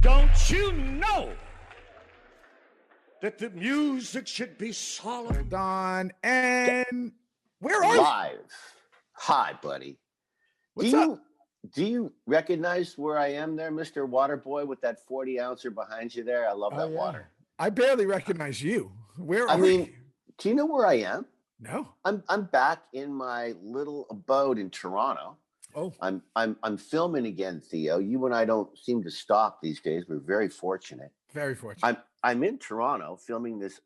Don't you know that the music should be solemn? Don, and where are you? Live. Hi, buddy. What's up? Do you recognize where I am there, Mr. Waterboy, with that 40-ouncer behind you there? I love that water. I barely recognize you. Where I are mean, you? do you know where I am? No. I'm back in my little abode in Toronto. Oh. I'm filming again, Theo. You and I don't seem to stop these days. We're very fortunate. Very fortunate. I'm in Toronto filming this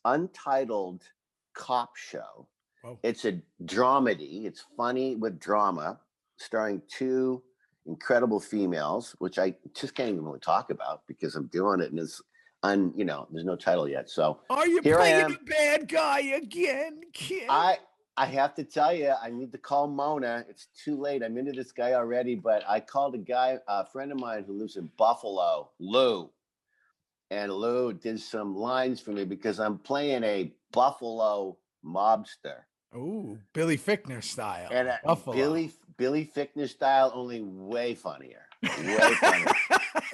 untitled cop show. Whoa. It's a dramedy. It's funny with drama, starring two incredible females, which I just can't even really talk about because I'm doing it and it's there's no title yet. So are you playing the bad guy again, kid? I have to tell you, I need to call Mona. It's too late. I'm into this guy already, but I called a friend of mine who lives in Buffalo, Lou. And Lou did some lines for me because I'm playing a Buffalo mobster. Oh, Billy Fichtner style. And Billy Fichtner style, only way funnier. Way funnier.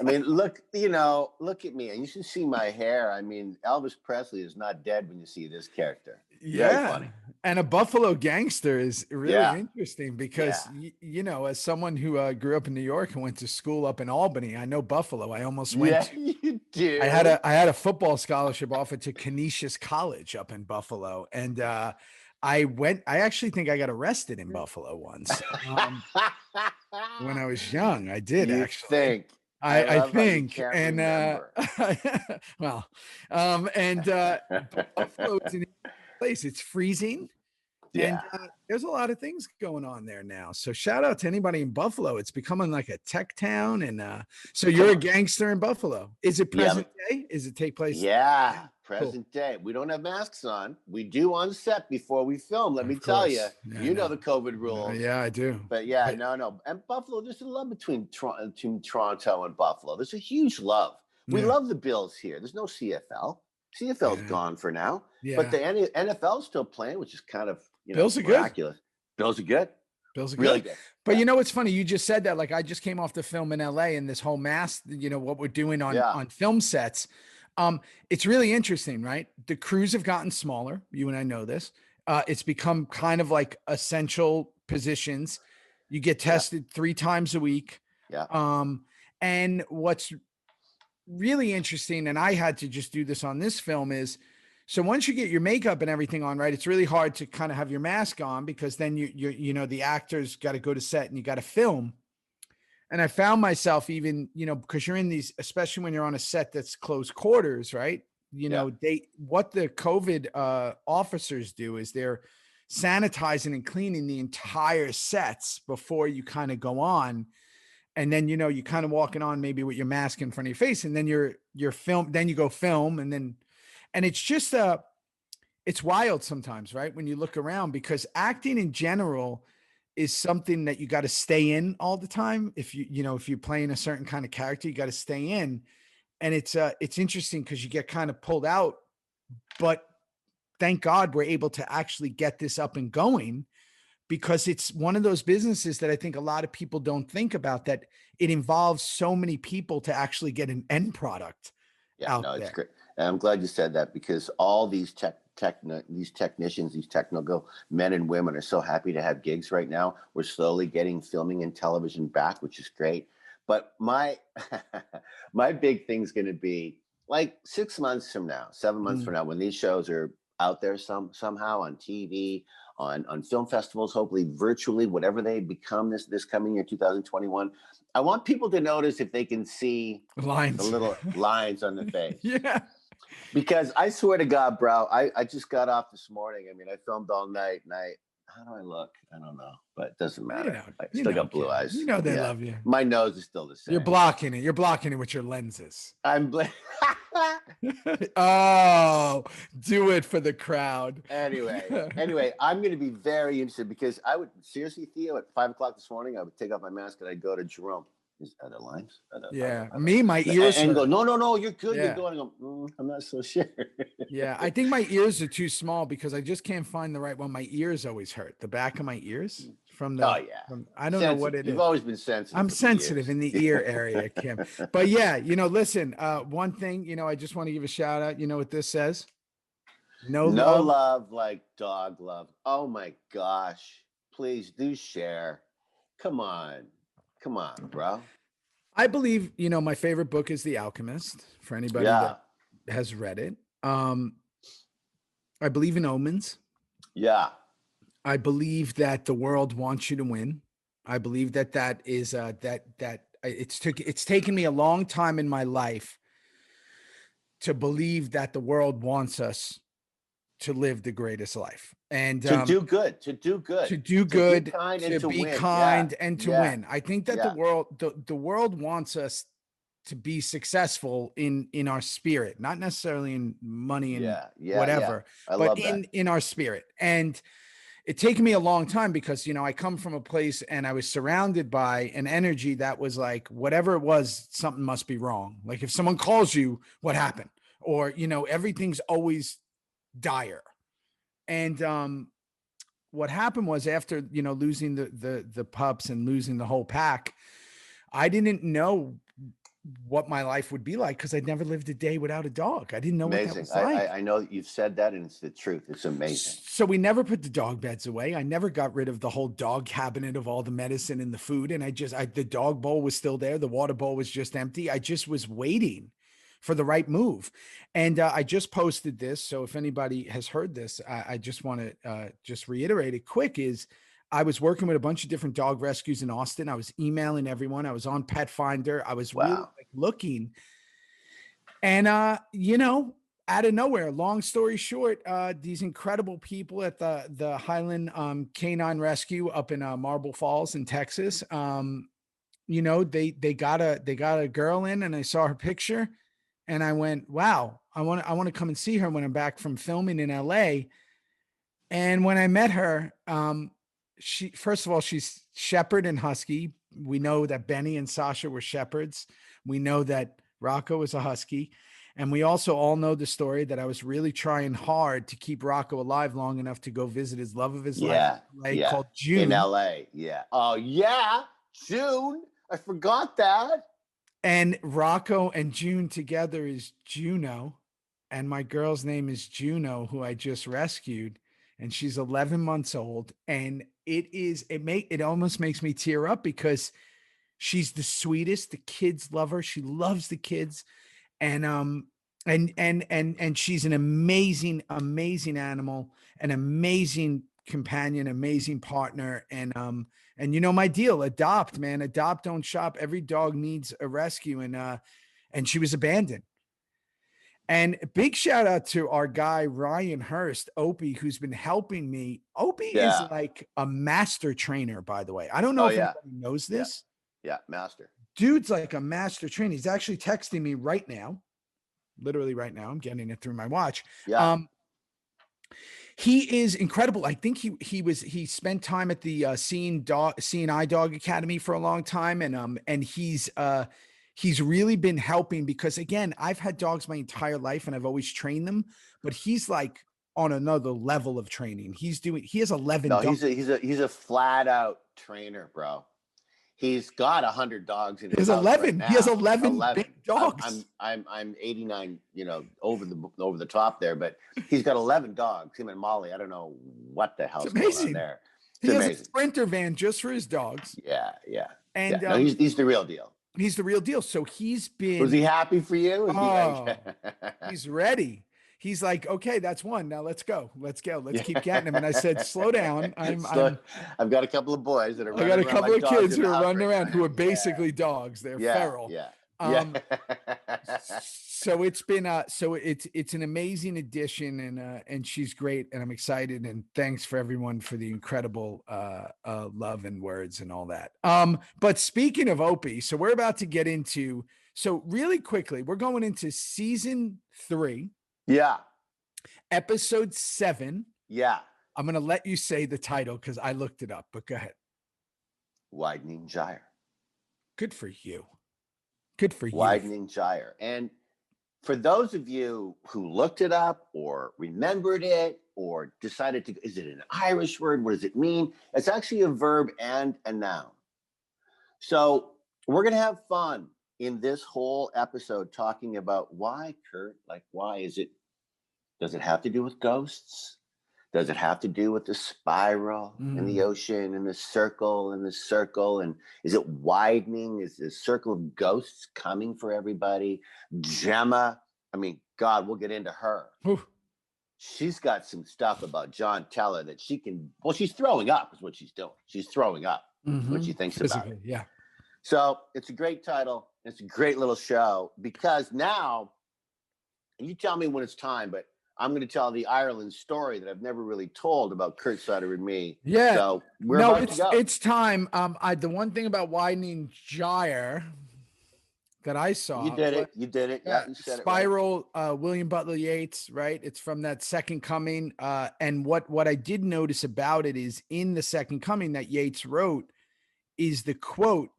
I mean, look at me. And you should see my hair. I mean, Elvis Presley is not dead when you see this character. Yeah. Very funny. And a Buffalo gangster is really interesting because, as someone who grew up in New York and went to school up in Albany, I know Buffalo. I almost went. Yeah, you do. I had a football scholarship offered to Canisius College up in Buffalo. And I actually think I got arrested in Buffalo once when I was young. I did actually. I think, and Buffalo's in place. It's freezing. Yeah. And there's a lot of things going on there now. So shout out to anybody in Buffalo. It's becoming like a tech town. And so you're a gangster in Buffalo. Is it present day? Is it take place? Yeah, present day. We don't have masks on. We do on set before we film. Let me tell you. Yeah, you know the COVID rules. Yeah, I do. But no. And Buffalo, there's a love between Toronto and Buffalo. There's a huge love. We love the Bills here. There's no CFL. CFL's gone for now. Yeah. But the NFL's still playing, which is kind of Bills are miraculous. Good. Bills are good. Bills are really good. good. But you know what's funny? You just said that. Like I just came off the film in LA and this whole mask, what we're doing on film sets. It's really interesting, right? The crews have gotten smaller. You and I know this. It's become kind of like essential positions. You get tested 3 times a week. Yeah. And what's really interesting, and I had to just do this on this film, is so once you get your makeup and everything on, right, it's really hard to kind of have your mask on because then you the actors got to go to set and you got to film. And I found myself even, because you're in these, especially when you're on a set that's close quarters, right? What the COVID officers do is they're sanitizing and cleaning the entire sets before you kind of go on. And then, you kind of walking on maybe with your mask in front of your face, and then you're film, then you go film. And it's just, it's wild sometimes, right? When you look around, because acting in general is something that you got to stay in all the time. If if you're playing a certain kind of character, you got to stay in. And it's interesting because you get kind of pulled out, but thank God we're able to actually get this up and going, because it's one of those businesses that I think a lot of people don't think about, that it involves so many people to actually get an end product out there. It's great. And I'm glad you said that, because all these technicians, these technical men and women are so happy to have gigs right now. We're slowly getting filming and television back, which is great. But my big thing's going to be like 6 months from now, 7 months from now, when these shows are out there somehow on TV, on film festivals, hopefully virtually, whatever they become this coming year, 2021. I want people to notice if they can see the little lines on the face. Yeah. Because I swear to God, bro, I just got off this morning. I mean, I filmed all night, and how do I look? I don't know, but it doesn't matter. I still got blue eyes. They love you. My nose is still the same. You're blocking it. You're blocking it with your lenses. Oh, do it for the crowd. Anyway, I'm going to be very interested, because I would seriously, Theo, at 5 o'clock this morning, I would take off my mask and I'd go to Jerome. Are there lines? My ears and go, no, you're good. You're going. I go, I'm not so sure. Yeah, I think my ears are too small because I just can't find the right one. My ears always hurt. The back of my ears from Oh the, yeah. I don't know what Sensitive. it You've is. always been sensitive. I'm with the sensitive ears. in the ear area, Kim. But yeah, listen, one thing, I just want to give a shout out. You know what this says? No No love. love like dog love. Oh my gosh. Please do share. Come on, bro. I believe, my favorite book is The Alchemist, for anybody Yeah, that has read it. I believe in omens. yeah. I believe that the world wants you to win. I believe that is it's taken me a long time in my life to believe that the world wants us to live the greatest life and To do good, to do good, to do to be good, kind, and to to be win. kind, Yeah, and to yeah, win. I think that yeah, the world wants us to be successful in our spirit, not necessarily in money and yeah, yeah, yeah. whatever, I but love that. in our spirit. And it taken me a long time because I come from a place and I was surrounded by an energy that was like, whatever it was, something must be wrong. Like if someone calls you, what happened? Or everything's always dire. And what happened was after losing the pups and losing the whole pack, I didn't know what my life would be like because I'd never lived a day without a dog. I didn't know what that Amazing. was like. I know that you've said that, and it's the truth. It's amazing. So we never put the dog beds away. I never got rid of the whole dog cabinet of all the medicine and the food. And the dog bowl was still there. The water bowl was just empty. I just was waiting for the right move. And I just posted this. So if anybody has heard this, I just want to just reiterate it quick is I was working with a bunch of different dog rescues in Austin. I was emailing everyone. I was on Pet Finder. I was really looking. And, out of nowhere, long story short, these incredible people at the Highland Canine Rescue up in Marble Falls in Texas, they got a girl in, and I saw her picture, and I went, wow, I want to come and see her when I'm back from filming in LA. And when I met her, first of all, she's shepherd and husky. We know that Benny and Sasha were shepherds. We know that Rocco was a husky. And we also all know the story that I was really trying hard to keep Rocco alive long enough to go visit his love of his life called June. In LA. Yeah. Oh, yeah. June. I forgot that. And Rocco and June together is Juno. And my girl's name is Juno, who I just rescued. And she's 11 months old. And it almost makes me tear up because she's the sweetest. The kids love her. She loves the kids. And she's an amazing, amazing animal, an amazing companion, amazing partner. And my deal, adopt, man, adopt, don't shop. Every dog needs a rescue. And she was abandoned. And big shout out to our guy, Ryan Hurst, Opie, who's been helping me. Opie is like a master trainer, by the way. I don't know if anybody knows this. Yeah, master. Dude's like a master trainer. He's actually texting me right now. Literally right now. I'm getting it through my watch. Yeah. He is incredible. I think he spent time at the Seeing Eye Dog Academy for a long time. And he's really been helping because again, I've had dogs my entire life and I've always trained them, but he's like on another level of training. He has 11 dogs. He's a flat out trainer, bro. He's got 100 dogs in his house 11. Right he has 11 big dogs. I'm 89, over the top there, but he's got 11 dogs. Him and Molly. I don't know what the hell's going on there. He has a Sprinter van just for his dogs. Yeah. And no, he's the real deal. He's the real deal. So he's been. Was he happy for you? He's ready. He's like, okay, that's one. Now let's go. Let's keep getting him. And I said, slow down. I've got a couple of boys that are. I got a couple of kids who are running around who are basically dogs. They're feral. Yeah. So it's been it's an amazing addition, and she's great, and I'm excited, and thanks for everyone for the incredible love and words and all that. But speaking of Opie, so we're about to get into, so really quickly, we're going into season 3. Yeah. Episode 7. Yeah. I'm going to let you say the title because I looked it up, but go ahead. Widening Gyre. Good for you. Good for you. Widening Gyre. And for those of you who looked it up or remembered it or decided to, is it an Irish word? What does it mean? It's actually a verb and a noun. So we're going to have fun in this whole episode talking about why, Kurt, like, why is it, does it have to do with ghosts? Does it have to do with the spiral in the ocean and the circle and the circle? And is it widening? Is the circle of ghosts coming for everybody? Gemma, I mean, God, we'll get into her. Oof. She's got some stuff about John Teller that she can, well, she's throwing up is what she's doing. She's throwing up what she thinks about it. Yeah. So it's a great title. It's a great little show because now, and you tell me when it's time, but I'm going to tell the Ireland story that I've never really told about Kurt Sutter and me. Yeah. So we're about to go. It's time. The one thing about Widening Gyre that I saw. You did it. You did it. Yeah, you said Spiral, it right. William Butler Yeats, right? It's from that Second Coming. And what I did notice about it is in the Second Coming that Yeats wrote is the quote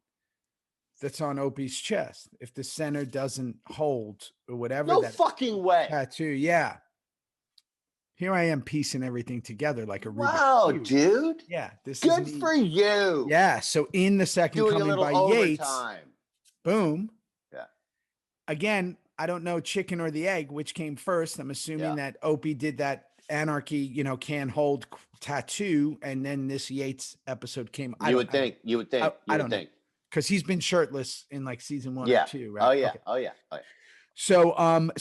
that's on Opie's chest. If the center doesn't hold or whatever. No fucking way. Tattoo. Yeah. Here I am piecing everything together like a wow, Rubik's dude. Cube. Yeah, this good is for you. Yeah, so in the Second Doing Coming by overtime. Yeats, boom. Yeah. Again, I don't know chicken or the egg which came first. I'm assuming that Opie did that Anarchy, can hold tattoo, and then this Yeats episode came. You would think. I don't think because he's been shirtless in like season 1 or 2, right? Oh yeah. Okay. Oh yeah. So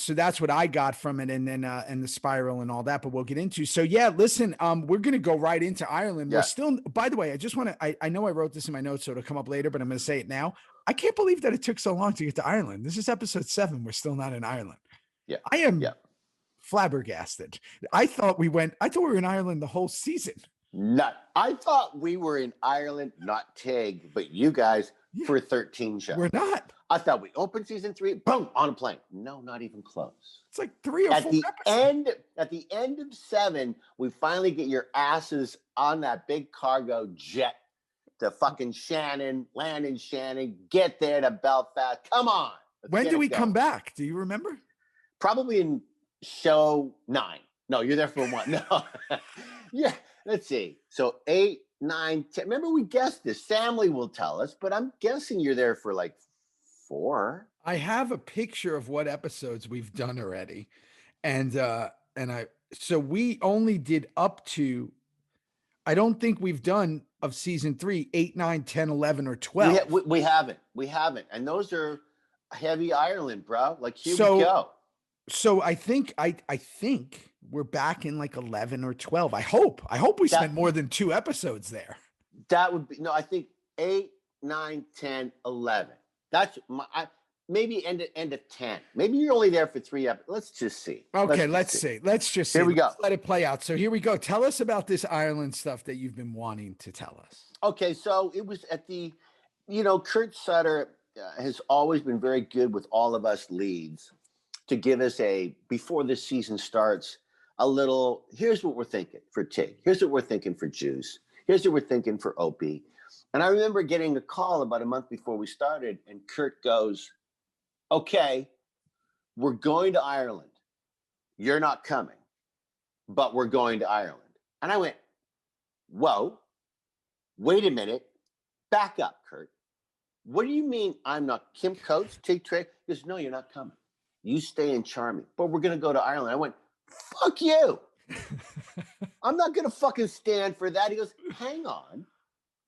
that's what I got from it, and then and the spiral and all that, but we'll get into. So yeah, listen, we're gonna go right into Ireland. Yeah. We're still, by the way, I just want to, I know I wrote this in my notes, so it'll come up later, but I'm gonna say it now. I can't believe that it took so long to get to Ireland. This is episode 7. We're still not in Ireland. Yeah. I am flabbergasted. I thought we were in Ireland the whole season. I thought we were in Ireland, not Tig, but you guys for 13 shows. We're not. I thought we opened season 3, boom, on a plane. No, not even close. It's like 3 or 4 episodes. At the end of 7, we finally get your asses on that big cargo jet to fucking Shannon, land in Shannon, get there to Belfast. Come on. When do we come back? Do you remember? Probably in show 9. No, you're there for 1. No. Yeah, let's see. So 8, 9, 10. Remember we guessed this. Samly will tell us, but I'm guessing you're there for like 4. I have a picture of what episodes we've done already. So we only did up to, I don't think we've done of season 3, 8, 9, 10, 11, or 12. We haven't. And those are heavy Ireland, bro. Like, here we go. So I think we're back in like 11 or 12. I hope we spent more than 2 episodes there. That would be, no, I think 8, 9, 10, 11. That's maybe end of 10. Maybe you're only there for 3 episodes. Let's just see. Okay, let's see. Let's just see. Here we go. Let's let it play out. So here we go. Tell us about this Ireland stuff that you've been wanting to tell us. Okay, so it was at the, Kurt Sutter has always been very good with all of us leads to give us before this season starts, a little, here's what we're thinking for Tig. Here's what we're thinking for Juice. Here's what we're thinking for Opie. And I remember getting a call about a month before we started, and Kurt goes, okay, we're going to Ireland. You're not coming, but we're going to Ireland. And I went, whoa, wait a minute. Back up, Kurt. What do you mean I'm not? Kim Coates, Tig Trey? He goes, no, you're not coming. You stay in Charming, but we're going to go to Ireland. I went, fuck you. I'm not going to fucking stand for that. He goes, hang on.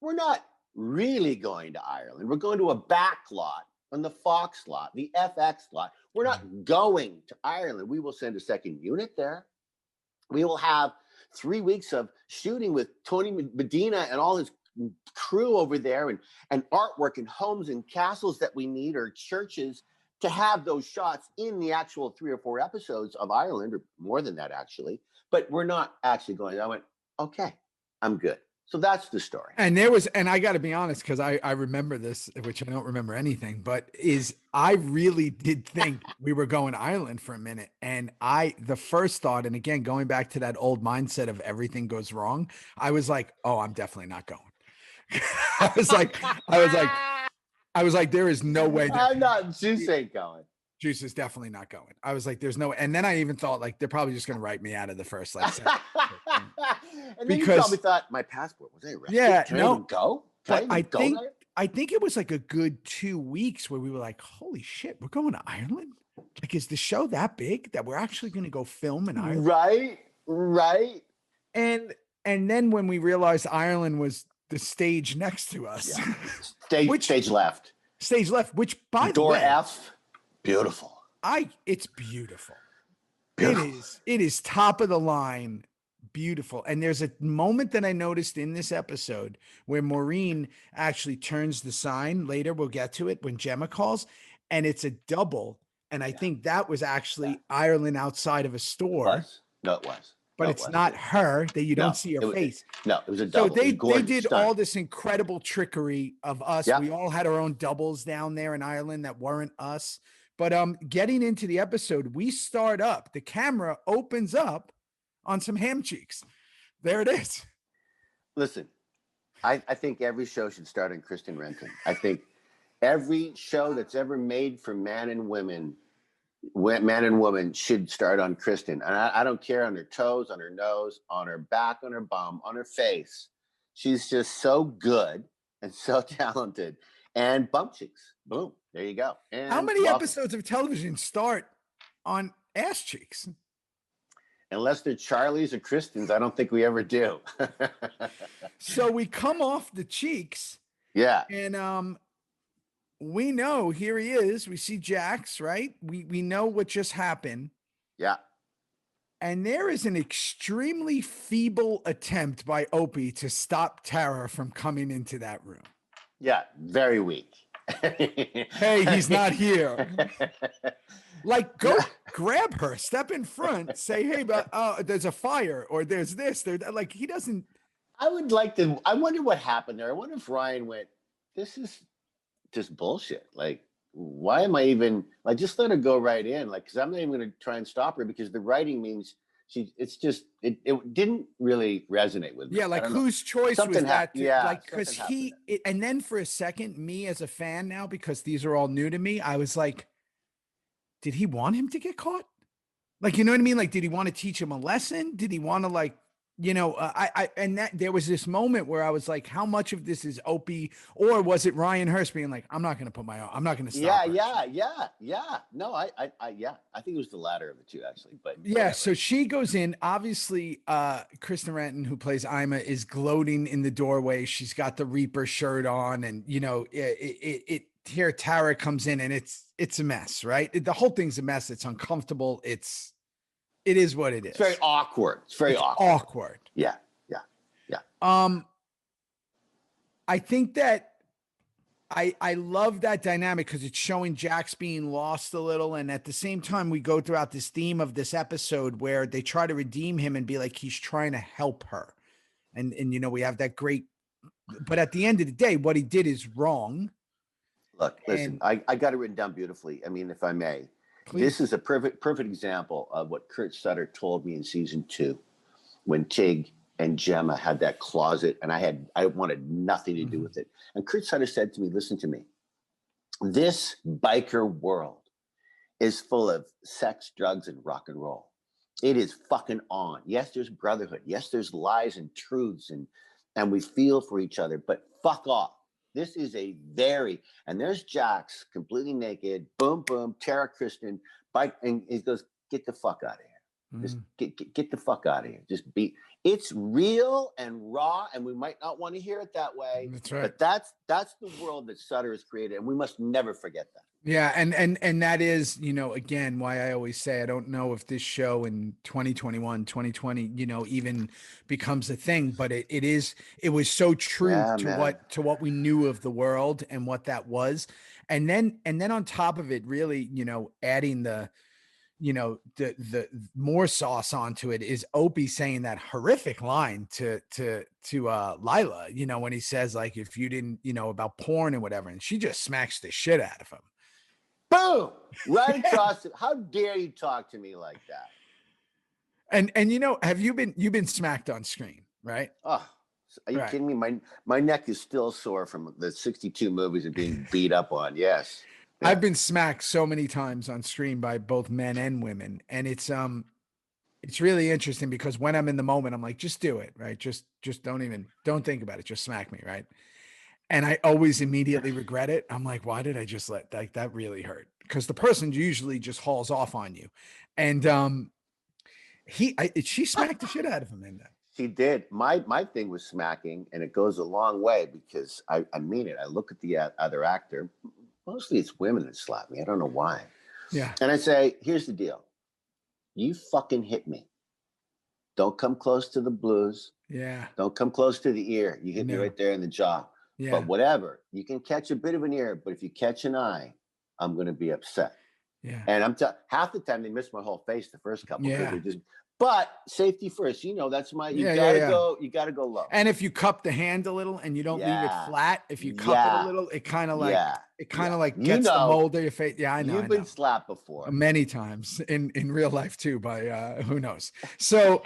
We're not really going to Ireland. We're going to a back lot on the Fox lot, the FX lot. We're not going to Ireland. We will send a second unit there. We will have 3 weeks of shooting with Tony Medina and all his crew over there, and artwork and homes and castles that we need, or churches, to have those shots in the actual 3 or 4 episodes of Ireland, or more than that actually. But we're not actually going. I went, okay, I'm good. So that's the story. And I got to be honest, because I remember this, which I don't remember anything, but I really did think we were going to Ireland for a minute. And the first thought, and again, going back to that old mindset of everything goes wrong, I was like, oh, I'm definitely not going. I was like, there is no way. I'm not. Juice ain't going. Juice is definitely not going. I was like, there's no, and then I even thought like, they're probably just going to write me out of the first like second. And then you probably thought my passport was arrested. Yeah, Can I even go? Can I even go? I think it was like a good 2 weeks where we were like, holy shit, we're going to Ireland. Like, is the show that big that we're actually going to go film in Ireland? Right. And then when we realized Ireland was the stage next to us, stage left, which by the door way, F, beautiful. It's beautiful. It is top of the line. Beautiful. And there's a moment that I noticed in this episode where Maureen actually turns the sign. Later, we'll get to it when Gemma calls, and it's a double. And I think that was actually Ireland outside of a store. It was. But it's not her that you don't see her face. It was a double. So they did all this incredible trickery of us. Yeah. We all had our own doubles down there in Ireland that weren't us. But getting into the episode, we start up. The camera opens up on some ham cheeks. There it is. Listen, I think every show should start on Kristen Renton. I think every show that's ever made for man and woman should start on Kristen. And I don't care on her toes, on her nose, on her back, on her bum, on her face. She's just so good and so talented. And bump cheeks. Boom. There you go. And how many episodes of television start on ass cheeks? Unless they're Charlie's or Kristen's, I don't think we ever do. So we come off the cheeks. Yeah. And we know here he is. We see Jax, right? We know what just happened. Yeah. And there is an extremely feeble attempt by Opie to stop Tara from coming into that room. Yeah, very weak. Hey, he's not here. Like, go grab her, step in front, say, hey, but there's a fire, or there's this. There, like, he doesn't. I wonder what happened there. I wonder if Ryan went, this is just bullshit. Like, why am I even, like, just let her go right in. Like, because I'm not even going to try and stop her, because the writing means it didn't really resonate with me. Yeah, like, whose choice was that? Like, because and then for a second, me as a fan now, because these are all new to me, I was like, did he want him to get caught? Like, you know what I mean? Like, did he want to teach him a lesson? Did he want to, like, and that there was this moment where I was like, how much of this is Opie, or was it Ryan Hurst being like, I'm not going to put my own, I'm not going to stop. Yeah. No, I think it was the latter of the two, actually. But yeah, whatever. So she goes in. Obviously, Kristen Renton, who plays Ima, is gloating in the doorway. She's got the Reaper shirt on, and here Tara comes in, and it's a mess, right? The whole thing's a mess. It's uncomfortable. It is what it is. It's very awkward. It's awkward. Yeah. I think that I love that dynamic because it's showing Jax being lost a little. And at the same time, we go throughout this theme of this episode where they try to redeem him and be like, he's trying to help her. And we have that great, but at the end of the day, what he did is wrong. Look, listen, I got it written down beautifully. I mean, if I may. Please. This is a perfect example of what Kurt Sutter told me in season 2, when Tig and Gemma had that closet, and I wanted nothing to do with it. And Kurt Sutter said to me, listen to me, this biker world is full of sex, drugs, and rock and roll. It is fucking on. Yes, there's brotherhood. Yes, there's lies and truths, and we feel for each other, but fuck off. This is and there's Jax completely naked, boom, boom, Tara Kristen, bike, and he goes, get the fuck out of here. Just get the fuck out of here. It's real and raw, and we might not want to hear it that way. That's right. But that's the world that Sutter has created, and we must never forget that. Yeah, and that is, again, why I always say I don't know if this show in 2021, 2020, even becomes a thing, but it was so true to what we knew of the world and what that was. And then on top of it, really, adding the more sauce onto it is Opie saying that horrific line to Lila, when he says, like, if you didn't, about porn and whatever, and she just smacks the shit out of him. Boom! Right across it. How dare you talk to me like that? And have you've been smacked on screen, right? Oh, are you kidding me? My neck is still sore from the 62 movies and being beat up on. Yes. I've been smacked so many times on stream by both men and women. And it's really interesting because when I'm in the moment, I'm like, just do it, right? Just don't think about it. Just smack me, right? And I always immediately regret it. I'm like, why did I just like that really hurt? Because the person usually just hauls off on you. And she smacked the shit out of him in that. She did. My thing was smacking, and it goes a long way because I mean it. I look at the other actor. Mostly it's women that slap me. I don't know why. Yeah. And I say, here's the deal. You fucking hit me. Don't come close to the blues. Yeah. Don't come close to the ear. You hit me right there in the jaw. Yeah. But whatever. You can catch a bit of an ear, but if you catch an eye, I'm going to be upset. Yeah. And half the time they miss my whole face the first couple. Yeah. But safety first, that's you gotta go low. And if you cup the hand a little and you don't leave it flat, if you cup it a little, it kind of like gets the mold of your face. Yeah, I know. You've been slapped before. Many times in real life too by who knows. So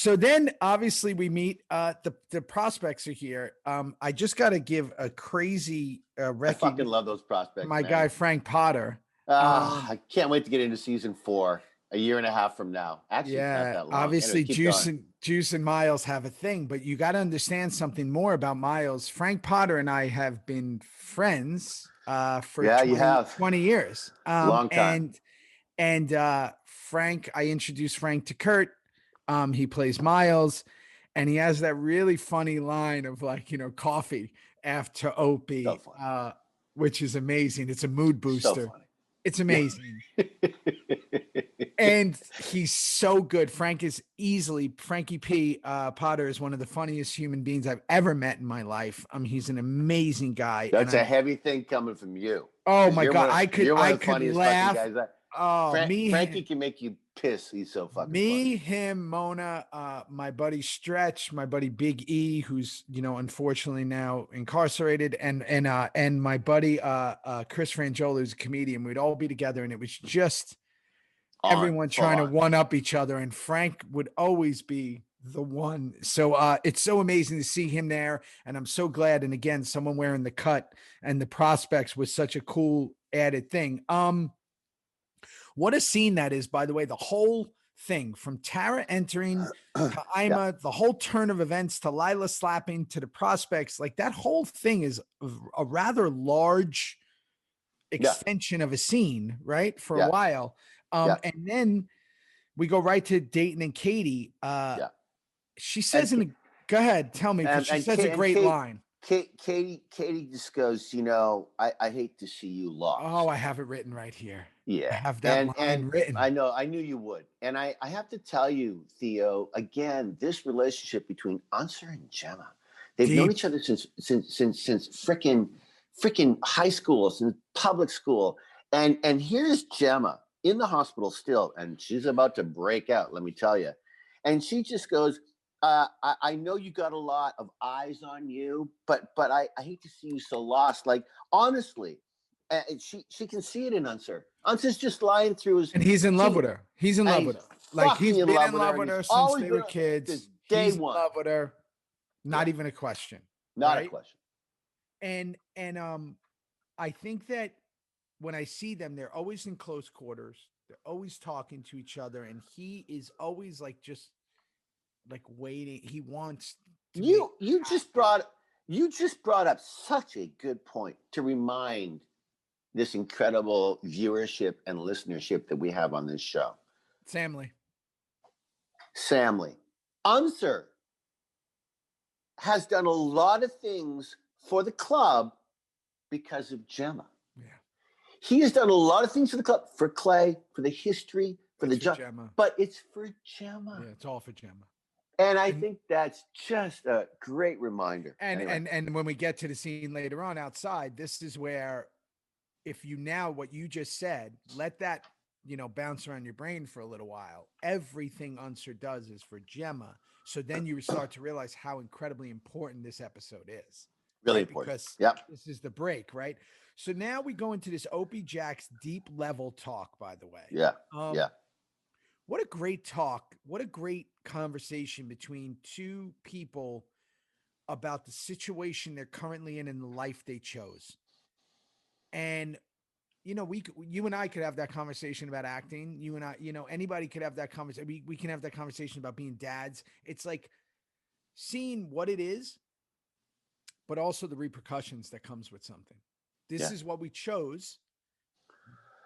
then obviously we meet the prospects are here. I just got to give a crazy I fucking love those prospects. My guy Frank Potter. I can't wait to get into season 4. A year and a half from now. Actually, yeah, not that long. obviously anyway, Juice and Miles have a thing, but you got to understand something more about Miles. Frank Potter and I have been friends for 20 years. Long time. And Frank, I introduced Frank to Kurt. He plays Miles, and he has that really funny line of coffee after Opie, which is amazing. It's a mood booster. So it's amazing. And he's so good. Frankie P. Potter is one of the funniest human beings I've ever met in my life. He's an amazing guy. That's a heavy thing coming from you. Oh my God. I could laugh. Frankie can make you piss. He's so fucking funny. Him, Mona, my buddy Stretch, my buddy Big E, who's, unfortunately now incarcerated, and my buddy Chris Frangiola, who's a comedian. We'd all be together, and it was just everyone trying to one up each other, and Frank would always be the one. So it's so amazing to see him there, and I'm so glad. And again, someone wearing the cut and the prospects was such a cool added thing. What a scene that is, by the way. The whole thing from Tara entering to Ima, the whole turn of events to Lila slapping to the prospects, like that whole thing is a rather large extension of a scene, right? For a while. And then we go right to Dayton and Katie. She says go ahead, tell me, because she says a great line. Katie just goes, I hate to see you lost. Oh, I have it written right here. Yeah. I have that line written. I knew you would. And I have to tell you, Theo, again, this relationship between Unser and Gemma, they've known each other since freaking high school, since public school. And here's Gemma in the hospital still, and she's about to break out, let me tell you. And she just goes, I know you got a lot of eyes on you, but I hate to see you so lost. Like, honestly, she can see it in Unser. Unser's just lying through his... And he's in love with her. He's in love with her. Like, he's been in love with her since they were kids. Day he's one. in love with her. Not even a question. Not a question. And I think that when I see them, they're always in close quarters. They're always talking to each other, and he is always just waiting. He wants to you just brought up such a good point to remind this incredible viewership and listenership that we have on this show. Samly. Unser has done a lot of things for the club because of Gemma. Yeah. He has done a lot of things for the club, for Clay, for the history, for Gemma. But it's for Gemma. Yeah, it's all for Gemma. And I think that's just a great reminder. And when we get to the scene later on outside, this is where, if you what you just said, let that, bounce around your brain for a little while. Everything Unser does is for Gemma. So then you start to realize how incredibly important this episode is. Really important. Because this is the break, right? So now we go into this Opie Jack's deep level talk, by the way. Yeah. What a great talk. What a great conversation between two people about the situation they're currently in and the life they chose. And you know, you and I could have that conversation about acting. You and I, you know, anybody could have that conversation. We can have that conversation about being dads. It's like seeing what it is, but also the repercussions that comes with something. This is what we chose,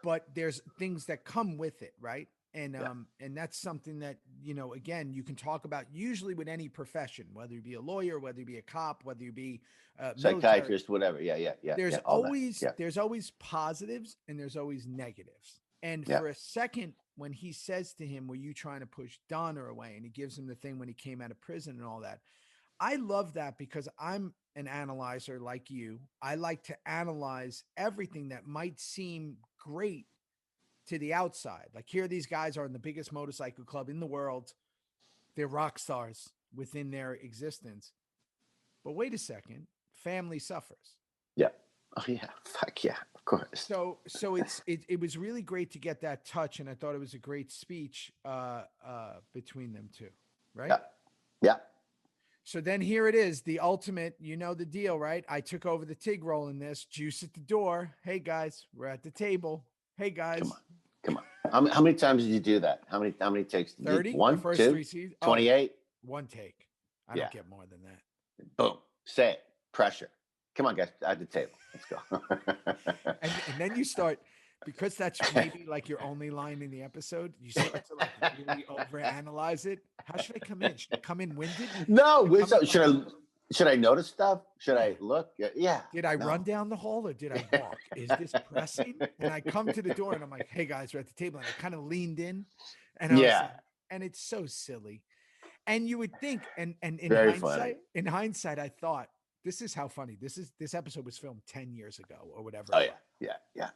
but there's things that come with it, right? And and that's something that, you know, again, you can talk about usually with any profession, whether you be a lawyer, whether you be a cop, whether you be a psychiatrist, whatever. There's always positives and there's always negatives. And for a second, when he says to him, "Were you trying to push Donna away?" and he gives him the thing when he came out of prison and all that, I love that because I'm an analyzer like you. I like to analyze everything that might seem great to the outside. Like, here, these guys are in the biggest motorcycle club in the world. They're rock stars within their existence. But wait a second, family suffers. Yeah. Oh yeah. Fuck yeah. Of course. So it was really great to get that touch, and I thought it was a great speech between them two. Right? Yeah. Yeah. So then here it is, the ultimate, you know the deal, right? I took over the TIG role in this. Juice at the door. Hey guys, we're at the table. Hey guys. Come on. How many times did you do that? How many takes? 30? One, first 2, 3 seasons? 28? One take. I don't get more than that. Boom. Say it. Pressure. Come on, guys. At the table. Let's go. and then you start, because that's maybe like your only line in the episode, you start to like really overanalyze it. How should I come in? Should I come in winded? No. Should I notice stuff? Should I look? Yeah. Did I run down the hall or did I walk? Is this pressing? And I come to the door and I'm like, "Hey guys, we're at the table." And I kind of leaned in, and I was like, and it's so silly. And you would think, and in hindsight, I thought, this is how funny this episode was filmed 10 years ago or whatever. Oh yeah.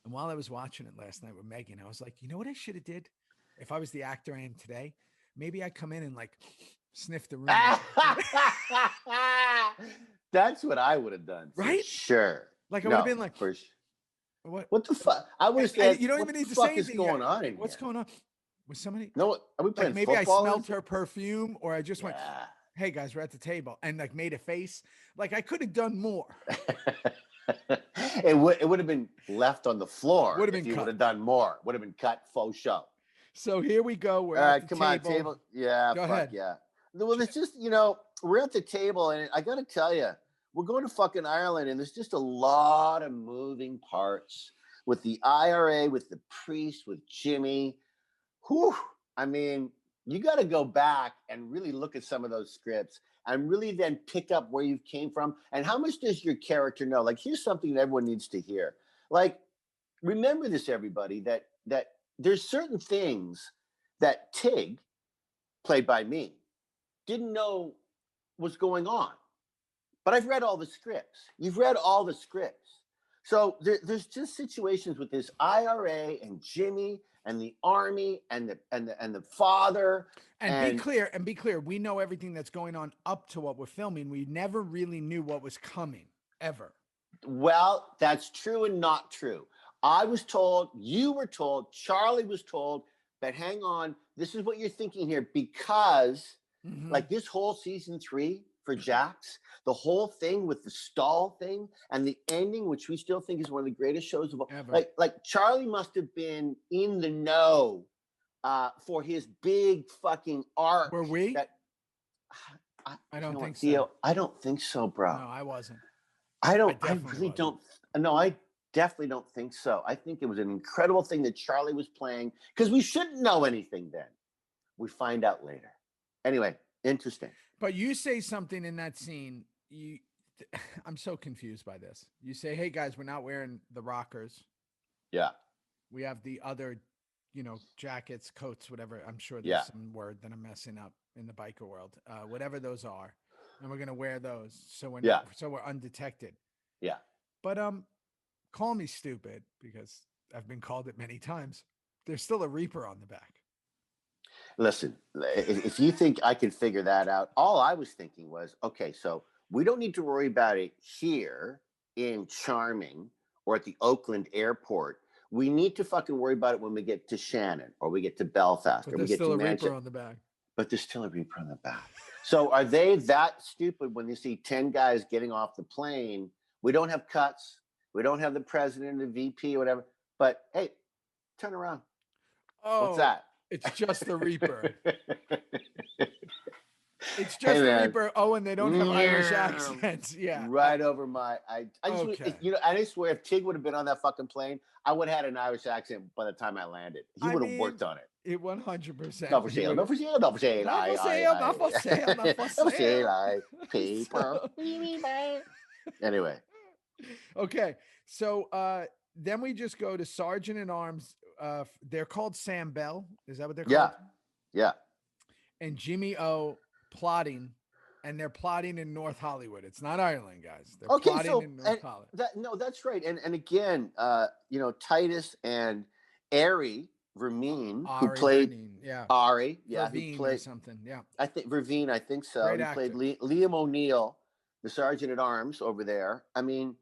And while I was watching it last night with Megan, I was like, you know what I should have did if I was the actor I am today? Maybe I come in and like sniff the room. That's what I would have done. Right? Sure. Like I would have been like, what the fuck? I would have said, you don't even need to say anything. What's going on in What's here? going on? Was somebody? No, are we playing maybe football? I smelled her perfume, or I just went, "Hey guys, we're at the table," and like made a face. Like I could have done more. It would have been left on the floor. Would have been if you cut. would have done more. Would have been cut faux show. So here we go. We're All at right, the come table. on, table. Yeah, Go fuck ahead. yeah. Well, it's just, you know, we're at the table, and I got to tell you, we're going to fucking Ireland, and there's just a lot of moving parts with the IRA, with the priest, with Jimmy. Whew. I mean, you got to go back and really look at some of those scripts and really then pick up where you came from and how much does your character know. Like, here's something that everyone needs to hear. Like, remember this, everybody, that there's certain things that Tig, played by me, didn't know was going on. But I've read all the scripts. You've read all the scripts. So there's just situations with this IRA and Jimmy and the army and the father. And be clear. We know everything that's going on up to what we're filming. We never really knew what was coming, ever. Well, that's true and not true. I was told, you were told, Charlie was told, but hang on, this is what you're thinking here, because like this whole season 3 for Jax, the whole thing with the stall thing and the ending, which we still think is one of the greatest shows of all. Ever. Like Charlie must have been in the know for his big fucking arc. Were we? I don't think Theo, so. I don't think so, bro. No, I wasn't. I definitely really wasn't. don't. No, I definitely don't think so. I think it was an incredible thing that Charlie was playing because we shouldn't know anything then. We find out later. Anyway, interesting. But you say something in that scene. I'm so confused by this. You say, "Hey guys, we're not wearing the rockers. Yeah. We have the other, jackets, coats, whatever. I'm sure there's some word that I'm messing up in the biker world. Whatever those are, and we're gonna wear those so we're undetected." Yeah. But call me stupid because I've been called it many times. There's still a Reaper on the back. Listen, if you think I can figure that out, all I was thinking was, okay, so we don't need to worry about it here in Charming or at the Oakland airport. We need to fucking worry about it when we get to Shannon or we get to Belfast or we get to Manchester. Reaper on the back. But there's still a Reaper on the back. So are they that stupid when they see 10 guys getting off the plane? We don't have cuts. We don't have the president, the VP, or whatever. But hey, turn around. Oh, what's that? It's just the Reaper. It's Hey, just the man. Reaper. Oh, and they don't have Irish accents. Yeah. Right over my. Okay. I swear, if Tig would have been on that fucking plane, I would have had an Irish accent by the time I landed. He would have worked on it. It 100%. Not for sale. Not for sale. Not for sale. Not for sale. Not for sale. Not for sale. Paper. Anyway. Okay. So then we just go to Sergeant at Arms. They're called Sam Bell. Is that what they're called? Yeah. And Jimmy O plotting, and they're plotting in North Hollywood. It's not Ireland, guys. They're plotting in North Hollywood. That's right. And again, Titus and Ari Vermeen, who played Ari, Verveen who played or something. Yeah, I think Verveen. I think so. Great he actor. played Liam O'Neill, the Sergeant at Arms over there. I mean,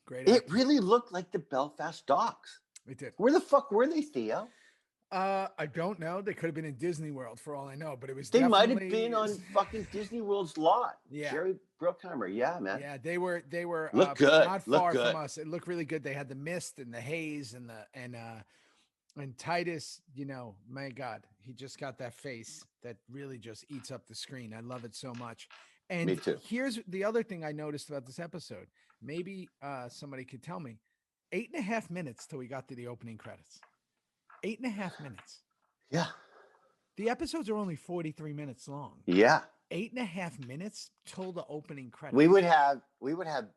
great. It really looked like the Belfast docks. It did. Where the fuck were they, Theo? I don't know. They could have been in Disney World for all I know, but it was. They might have been on fucking Disney World's lot. Yeah, Jerry Bruckheimer. Yeah, man. Yeah, they were. Look good. Not far from us. It looked really good. They had the mist and the haze and Titus. My God, he just got that face that really just eats up the screen. I love it so much. And me too. Here's the other thing I noticed about this episode. Maybe somebody could tell me. 8.5 minutes till we got to the opening credits. 8.5 minutes. Yeah. The episodes are only 43 minutes long. Yeah. 8.5 minutes till the opening credits. We would have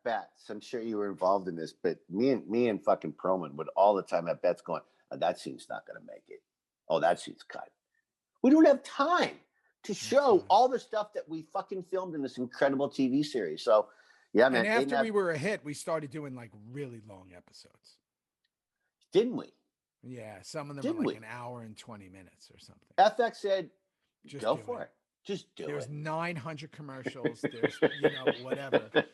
bets. I'm sure you were involved in this, but me and fucking Perlman would all the time have bets going, oh, that scene's not going to make it. Oh, that scene's cut. We don't have time to show all the stuff that we fucking filmed in this incredible TV series. So, yeah, man. And after we were a hit, we started doing like really long episodes. Didn't we? Yeah, some of them were like an hour and 20 minutes or something. FX said, just go for it. Just do it. There's 900 commercials. There's, whatever. But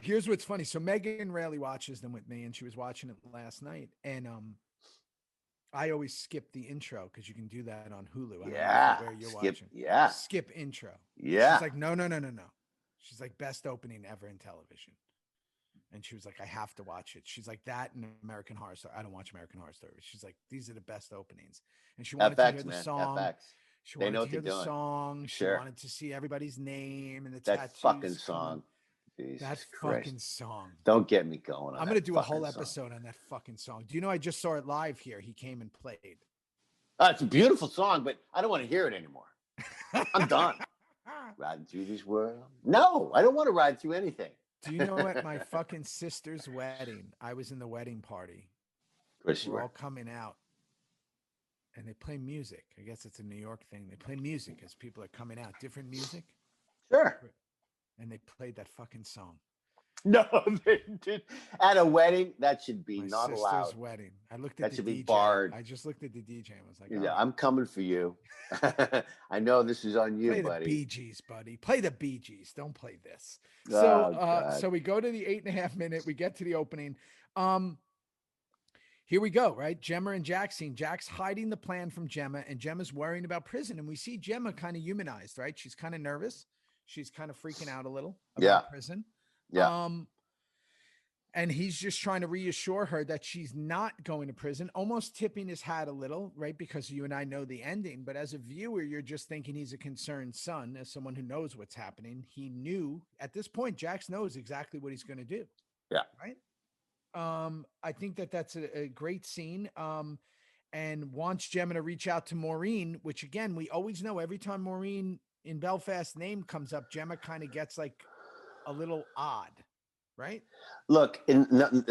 here's what's funny. So Megan rarely watches them with me, and she was watching it last night. And I always skip the intro because you can do that on Hulu. I don't know where you're watching. Yeah. Skip intro. Yeah. She's like, no. She's like, best opening ever in television. And she was like, I have to watch it. She's like, that and American Horror Story. I don't watch American Horror Story. She's like, these are the best openings. And she wanted to hear the song. FX. She wanted to hear the song. She wanted to see everybody's name and the tattoos. That fucking song. That fucking song. Don't get me going. I'm going to do a whole episode on that fucking song. Do you know I just saw it live here? He came and played. It's a beautiful song, but I don't want to hear it anymore. I'm done. Riding through this world. No, I don't want to ride through anything. Do you know at my fucking sister's wedding, I was in the wedding party. Of course you were were. all coming out. And they play music. I guess it's a New York thing. They play music as people are coming out. Different music. Sure. And they played that fucking song. No, they did. At a wedding, that should be not allowed. My sister's wedding. I looked at that should the be DJ. barred. I just looked at the DJ and was like, yeah, I'm coming for you. I know this is on you, play buddy. The Bee Gees, buddy. Play the Bee Gees. Don't play this. So we go to the 8.5 minute. We get to the opening. Here we go, right? Gemma and Jack scene. Jack's hiding the plan from Gemma, and Gemma's worrying about prison. And we see Gemma kind of humanized, right? She's kind of nervous. She's kind of freaking out a little about prison. Yeah. And he's just trying to reassure her that she's not going to prison, almost tipping his hat a little, right? Because you and I know the ending. But as a viewer, you're just thinking he's a concerned son. As someone who knows what's happening, he knew at this point, Jax knows exactly what he's going to do. Yeah. Right. I think that's a great scene. And wants Gemma to reach out to Maureen, which again, we always know every time Maureen in Belfast's name comes up, Gemma kind of gets like a little odd, right? Look,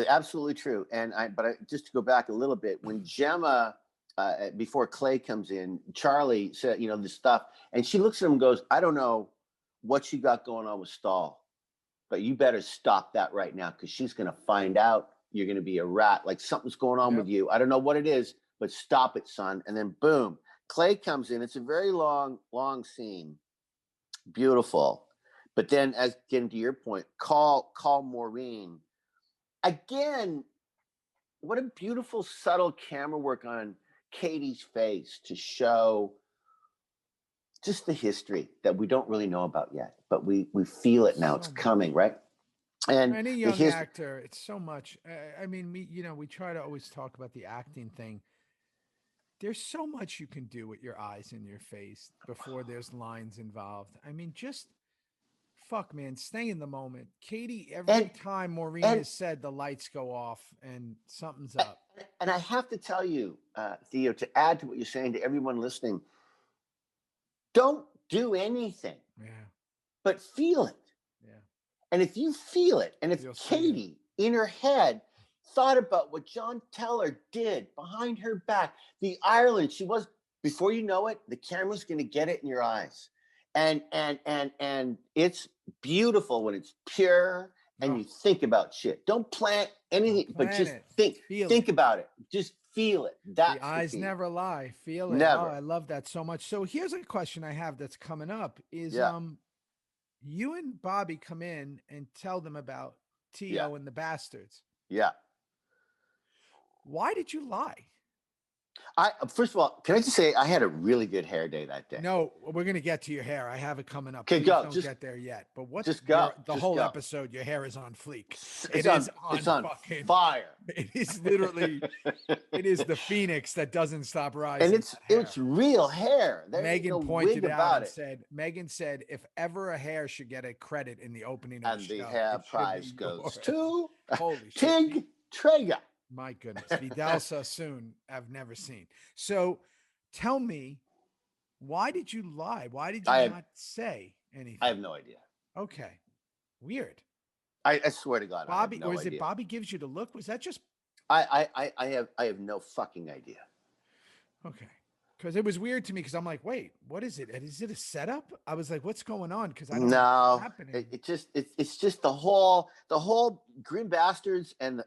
absolutely true. But just to go back a little bit, when Gemma, before Clay comes in, Charlie said, this stuff, and she looks at him and goes, I don't know what you got going on with Stahl, but you better stop that right now because she's going to find out you're going to be a rat. Like something's going on with you. I don't know what it is, but stop it, son. And then boom, Clay comes in. It's a very long scene. Beautiful. But then, as again to your point, call Maureen. Again, what a beautiful, subtle camera work on Katie's face to show just the history that we don't really know about yet, but we feel it now. It's coming, right? And Any young actor, it's so much. I mean, we try to always talk about the acting thing. There's so much you can do with your eyes and your face before there's lines involved. I mean, just fuck, man, stay in the moment. Katie, every time Maureen has said the lights go off and something's up. And I have to tell you, Theo, to add to what you're saying to everyone listening, don't do anything, but feel it. Yeah. And if you feel it, and if Katie in her head thought about what John Teller did behind her back, the Ireland, before you know it, the camera's going to get it in your eyes. And it's beautiful when it's pure and you think about shit. Don't plant anything, but just think about it. Just feel it. That's the eyes never lie. Feel it. Never. Oh, I love that so much. So here's a question I have that's coming up is you and Bobby come in and tell them about Theo and the Bastards. Yeah. Why did you lie? First of all, can I just say I had a really good hair day that day? No, we're gonna get to your hair. I have it coming up. Okay, go. Don't get there yet. But what's just go. The whole episode, your hair is on fleek. It's on fucking fire. It is literally. It is the phoenix that doesn't stop rising. And it's real hair. Megan pointed out and said, Megan said, if ever a hair should get a credit in the opening of the show, the hair prize goes to Holy Tig Traeger. My goodness. Vidal Sassoon, I've never seen. So tell me, why did you lie? Why did you not say anything? I have no idea. Okay. Weird. I swear to God. Bobby, or is it Bobby gives you the look? Was that just I have no fucking idea. Okay. Because it was weird to me because I'm like, wait, what is it? Is it a setup? I was like, what's going on? Because I don't know what's happening. It's just the whole Grim Bastards and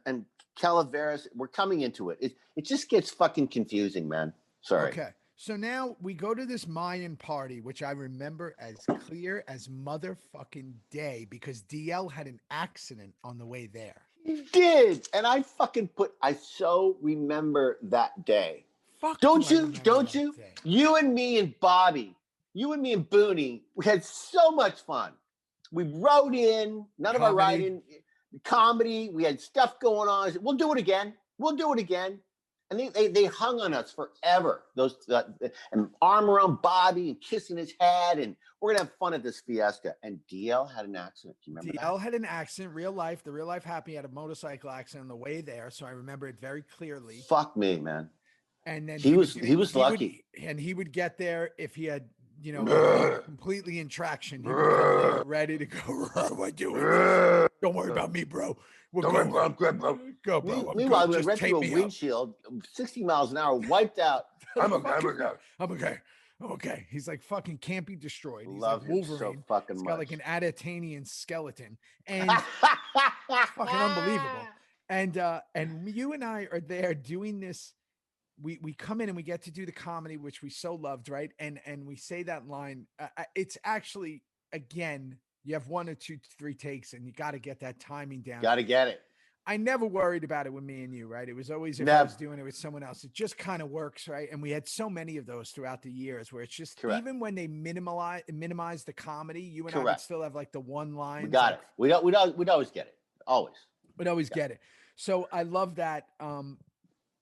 Calaveras. We're coming into it. It just gets fucking confusing, man. Sorry. Okay. So now we go to this Mayan party, which I remember as clear as motherfucking day because DL had an accident on the way there. He did. And I so remember that day. Fuck, don't you? You and me and Bobby, you and me and Booney, we had so much fun. We wrote in, none of our writing, comedy. We had stuff going on. I said, we'll do it again. And they hung on us forever. And arm around Bobby and kissing his head, and we're gonna have fun at this fiesta. And DL had an accident. Do you remember that? DL had an accident, real life. The real life happy had a motorcycle accident on the way there, so I remember it very clearly. Fuck me, man. And then he was lucky. He would get there if he had, completely in traction. He would be ready to go. We're doing this. Don't worry about me, bro. Go, bro. Meanwhile, we went through a windshield, 60 miles an hour, wiped out. I'm okay. He's like fucking can't be destroyed. He's Love like Wolverine. So fucking He's much. got like an Adatanian skeleton, and fucking unbelievable. And you and I are there doing this. We come in and we get to do the comedy, which we so loved, right? And we say that line. It's actually, again, you have 1 or 2, 3 takes, and you got to get that timing down. Got to get it. I never worried about it with me and you, right? It was always if I was doing it with someone else. It just kind of works, right? And we had so many of those throughout the years where it's just even when they minimize the comedy, you and I would still have like the one line. We got it. We'd always get it. Always. We'd always get it. So I love that.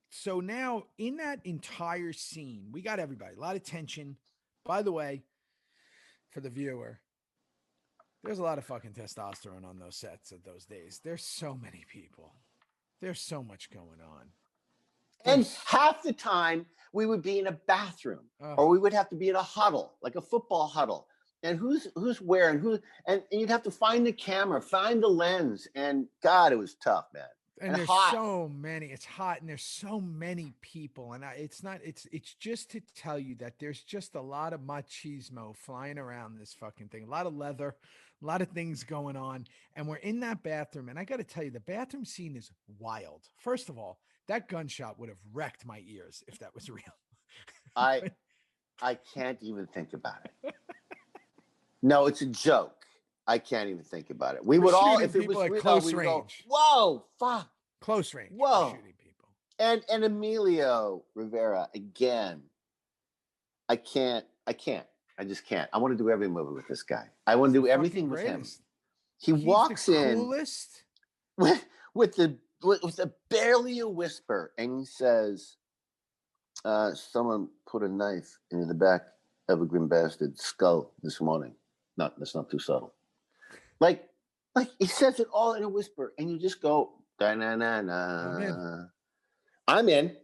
So now in that entire scene, we got everybody, a lot of tension. By the way, for the viewer, there's a lot of fucking testosterone on those sets of those days. There's so many people. There's so much going on. And half the time we would be in a bathroom or we would have to be in a huddle, like a football huddle. And who's wearing who, and you'd have to find the camera, find the lens. And God, it was tough, man. And there's hot. So many, it's hot and there's so many people. And it's just to tell you that there's just a lot of machismo flying around this fucking thing. A lot of leather, a lot of things going on. And we're in that bathroom. And I got to tell you, the bathroom scene is wild. First of all, that gunshot would have wrecked my ears if that was real. I can't even think about it. No, it's a joke. I can't even think about it. We would all, if it was at real, close range. Go, whoa, fuck. Close range. Whoa. Shooting people. And Emilio Rivera, again, I can't. I just can't. I want to do every movie with this guy. I want to do everything with him. He He's walks the in coolest. with a barely a whisper, and he says, "Someone put a knife into the back of a grim bastard's skull this morning." That's not too subtle. Like he says it all in a whisper, and you just go, "Da na na na." I'm in.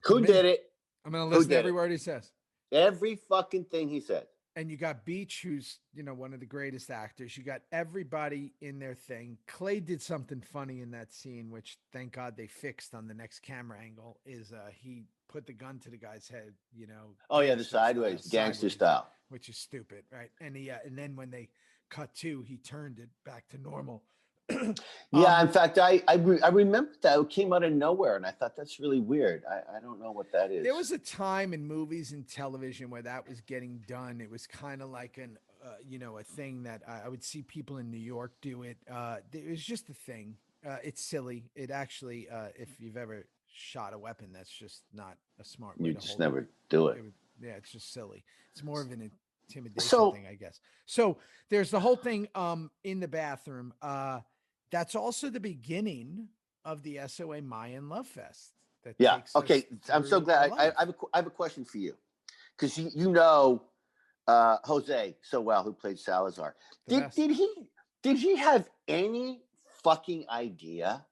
Who did it? I'm gonna listen to every word he says. Every fucking thing he said. And you got Beach, who's, you know, one of the greatest actors. You got everybody in their thing. Clay did something funny in that scene, which thank God they fixed on the next camera angle, is he put the gun to the guy's head, you know. Oh yeah, the sideways, gangster style. Which is stupid, right? And and then when they cut to, he turned it back to normal. Yeah, in fact, I remember that it came out of nowhere, and I thought that's really weird. I don't know what that is. There was a time in movies and television where that was getting done. It was kind of like an, you know, a thing that I would see people in New York do it. It was just a thing. It's silly. It actually, if you've ever shot a weapon, that's just not a smart way. You just never do it. Yeah, it's just silly. It's more of an intimidation thing, I guess. So there's the whole thing in the bathroom. That's also the beginning of the SOA Mayan Love Fest. Yeah. Okay. I'm so glad. I have a question for you, because you know Jose so well, who played Salazar. Did he have any fucking idea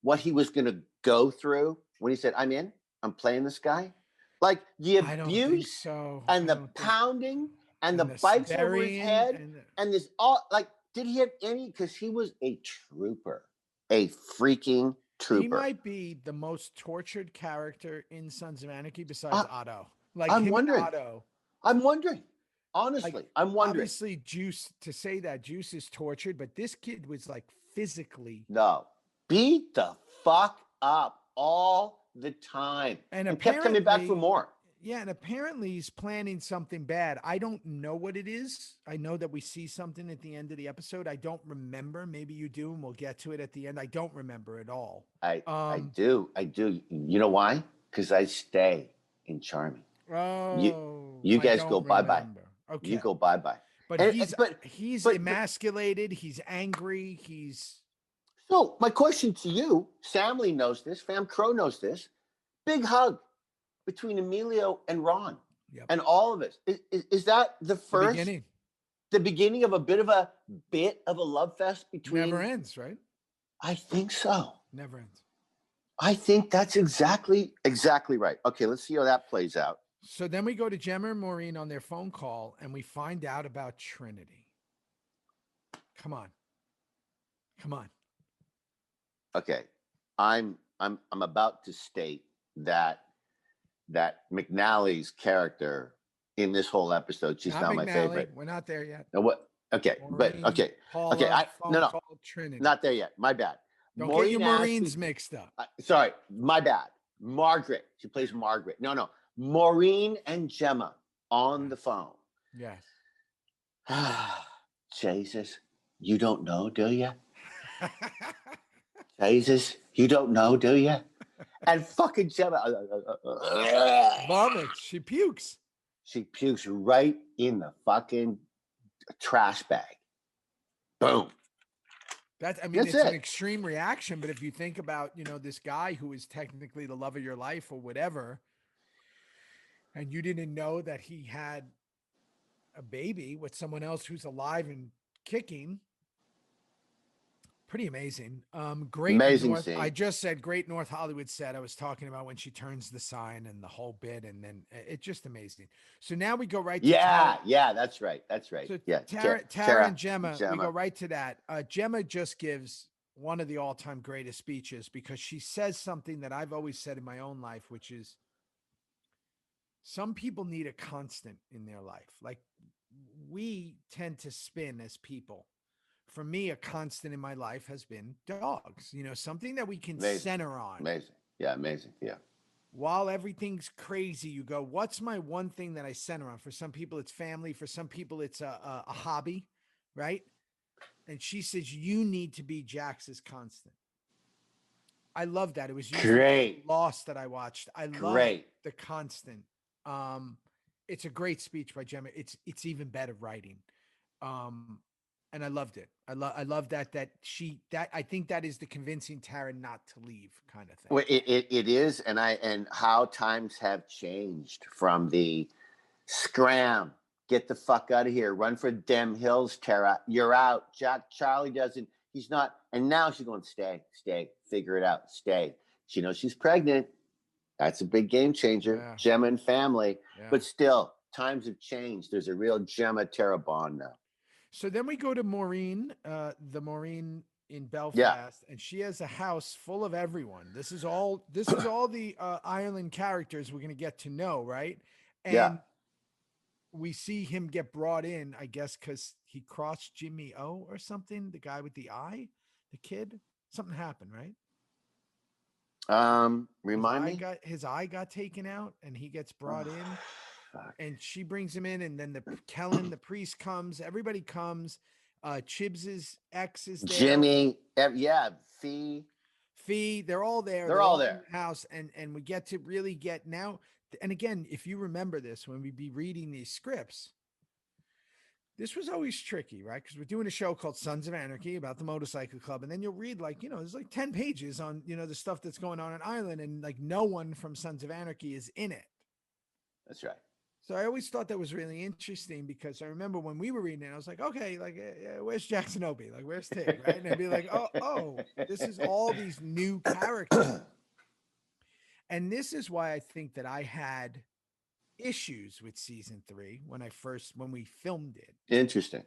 what he was going to go through when he said, "I'm in. I'm playing this guy"? Like the abuse and the pounding and the bites over his head and this all, like, did he have any? Because he was a trooper, a freaking trooper. He might be the most tortured character in Sons of Anarchy besides Otto. Like I'm him wondering. and Otto. I'm wondering. Honestly, like, I'm wondering. Obviously, Juice, to say that Juice is tortured, but this kid was like physically. No. Beat the fuck up all the time. And kept coming back for more. Yeah, and apparently he's planning something bad. I don't know what it is. I know that we see something at the end of the episode. I don't remember. Maybe you do, and we'll get to it at the end. I don't remember at all. I do. You know why? Because I stay in Charming. Oh, you guys go bye-bye. Okay. You go bye-bye. But he's emasculated. He's angry. So my question to you, Samly knows this, Fam Crow knows this. Big hug between Emilio and Ron, and all of it. Is that the beginning of a bit of a love fest between? Never ends, right? I think so. Never ends. I think that's exactly right. Okay, let's see how that plays out. So then we go to Gemma and Maureen on their phone call, and we find out about Trinity. Come on. Okay, I'm about to state that McNally's character in this whole episode, she's not my favorite. We're not there yet. No, what? Okay, Maureen, but okay, Paula, okay. No, Trinity. Not there yet. My bad. Don't get your Marines mixed up. Sorry, my bad. Margaret. She plays Margaret. No. Maureen and Gemma on the phone. Yes. Jesus, you don't know, do you? Jesus, you don't know, do you? And fucking Gemma vomits. She pukes. She pukes right in the fucking trash bag. Boom. It's an extreme reaction, but if you think about, you know, this guy who is technically the love of your life or whatever, and you didn't know that he had a baby with someone else who's alive and kicking. Pretty amazing. Great. Amazing scene. I just said Great North Hollywood set. I was talking about when she turns the sign and the whole bit, and then it's just amazing. So now we go right to Tara. That's right. So yeah, Tara and Gemma, we go right to that. Gemma just gives one of the all-time greatest speeches because she says something that I've always said in my own life, which is some people need a constant in their life. Like we tend to spin as people. For me, a constant in my life has been dogs, you know, something that we can center on. Amazing. Yeah. Amazing. Yeah. While everything's crazy, you go, what's my one thing that I center on? For some people, it's family. For some people, it's a hobby, right? And she says, you need to be Jax's constant. I love that. It was great. Lost that I watched. I love the constant. It's a great speech by Gemma. It's even better writing. And I loved it. I love that I think that is the convincing Tara not to leave kind of thing. Well, it is, and how times have changed from the scram, get the fuck out of here, run for dem hills, Tara, you're out. Charlie doesn't, he's not, and now she's going, stay, figure it out, stay. She knows she's pregnant. That's a big game changer. Yeah. Gemma and family, but still, times have changed. There's a real Gemma Tara bond now. So then we go to Maureen, the Maureen in Belfast, and she has a house full of everyone. This is all the Ireland characters we're going to get to know, right? And we see him get brought in, I guess, because he crossed Jimmy O or something, the guy with the eye, the kid. Something happened, right? Remind me. His eye got taken out, and he gets brought in. And she brings him in, and then Kellen, the priest, comes. Everybody comes. Chibs's ex is there. Jimmy, Fee, they're all there. They're all there. In the house, and we get to really get now. And again, if you remember this, when we be reading these scripts, this was always tricky, right? Because we're doing a show called Sons of Anarchy about the motorcycle club, and then you'll read there's 10 pages on the stuff that's going on in Ireland, and no one from Sons of Anarchy is in it. That's right. So I always thought that was really interesting, because I remember when we were reading it, I was like, okay, where's Jackson Obi? Where's Tig? Right? And I'd be like, oh, this is all these new characters. And this is why I think that I had issues with season 3 when we filmed it. Interesting.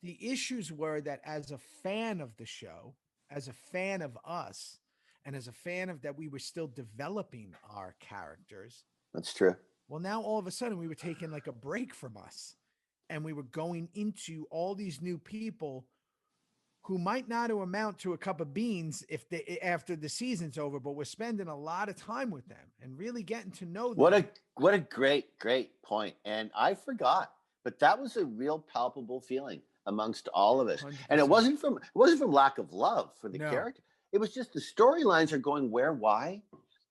The issues were that as a fan of the show, as a fan of us, and as a fan of that we were still developing our characters. That's true. Well, now all of a sudden we were taking a break from us, and we were going into all these new people who might not amount to a cup of beans after the season's over, but we're spending a lot of time with them and really getting to know them. What a great point. And I forgot, but that was a real palpable feeling amongst all of us. 100%. And it wasn't from lack of love for the character. It was just the storylines are going where, why?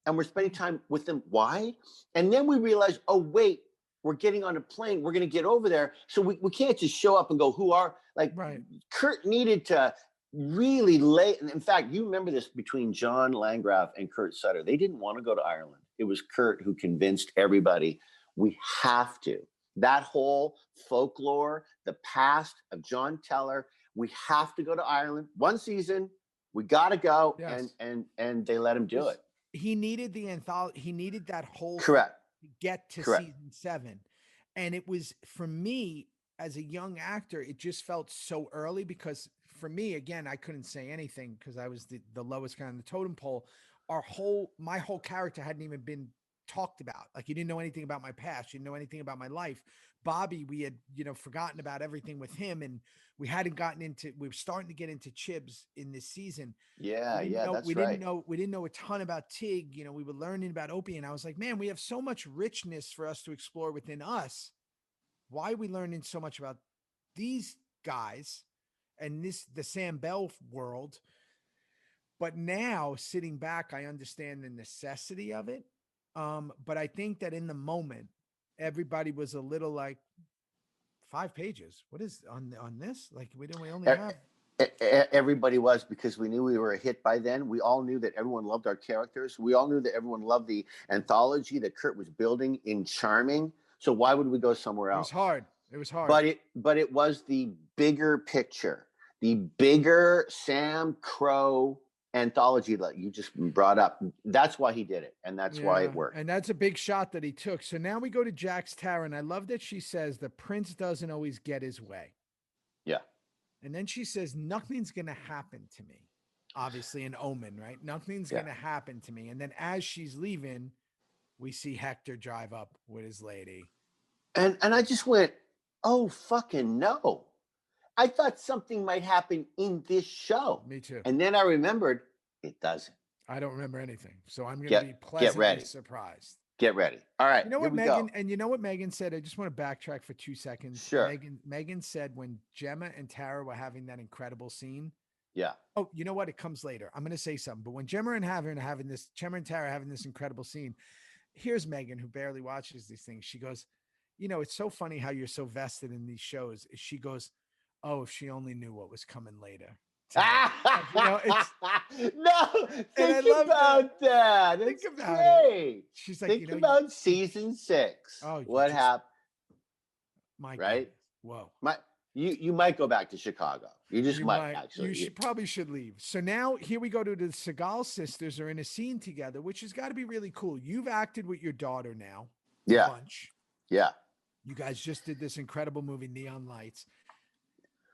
And we're spending time with them. Why? And then we realize, oh, wait, we're getting on a plane. We're going to get over there. So we can't just show up and go, who are right. Kurt needed to really lay. In fact, you remember this between John Landgraf and Kurt Sutter. They didn't want to go to Ireland. It was Kurt who convinced everybody we have to. That whole folklore, the past of John Teller, we have to go to Ireland. One season, we got to go. Yes. And they let him do it. He needed the anthology. He needed that whole correct to get to season 7. And it was, for me as a young actor, it just felt so early, because for me, again, I couldn't say anything because I was the lowest guy on the totem pole. My whole character hadn't even been talked about. You didn't know anything about my past. You didn't know anything about my life. Bobby, we had, forgotten about everything with him, and we were starting to get into Chibs in this season. We didn't know a ton about Tig. We were learning about Opie, and I was like, man, we have so much richness for us to explore within us. Why are we learning so much about these guys and the Sam Bell world? But now sitting back, I understand the necessity of it. But I think that in the moment, everybody was a little 5 pages. What is on this? We only have. Everybody was, because we knew we were a hit by then. We all knew that everyone loved our characters. We all knew that everyone loved the anthology that Kurt was building in Charming. So why would we go somewhere else? It was hard. But it was the bigger picture, the bigger Sam Crow anthology that you just brought up. That's why he did it, and that's why it worked. And that's a big shot that he took. So now we go to Jack's Tower, and I love that she says the prince doesn't always get his way. Yeah. And then she says nothing's going to happen to me. Obviously an omen, right? Nothing's going to happen to me. And then as she's leaving, we see Hector drive up with his lady. And I just went, oh, fucking no. I thought something might happen in this show. Me too. And then I remembered it doesn't. I don't remember anything. So I'm going to be pleasantly surprised. Get ready. All right. You know what Megan, and you know what Megan said? I just want to backtrack for 2 seconds. Sure. Megan said when Gemma and Tara were having that incredible scene. Yeah. Oh, you know what? It comes later. I'm going to say something. But when Gemma and Tara are having this incredible scene, here's Megan, who barely watches these things. She goes, it's so funny how you're so vested in these shows. She goes, oh, if she only knew what was coming later. No, I think love about that. Think It's about great. She's like, Think about season 6. Oh, what happened? My right? Goodness. Whoa. You might go back to Chicago. You just might actually. You probably should leave. So now here we go to the Seagal sisters are in a scene together, which has got to be really cool. You've acted with your daughter now. Yeah. A bunch. Yeah. You guys just did this incredible movie, Neon Lights.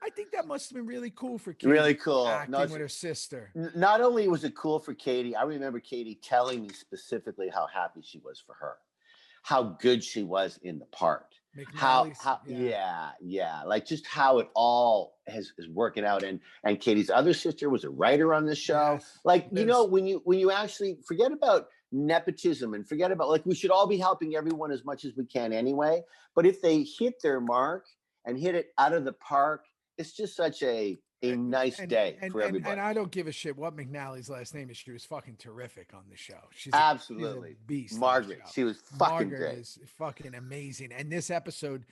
I think that must have been really cool for Katie. Really cool. Acting with her sister. Not only was it cool for Katie, I remember Katie telling me specifically how happy she was for her, how good she was in the part. Yeah. Like just how it all is working out. And Katie's other sister was a writer on the show. Yes, like, you know, when you actually forget about nepotism and forget about, like, we should all be helping everyone as much as we can anyway. But if they hit their mark and hit it out of the park, it's just such a nice day for everybody. And I don't give a shit what McNally's last name is. She was fucking terrific on the show. She's absolutely a beast. Margaret, she was fucking great. Is fucking amazing. And this episode,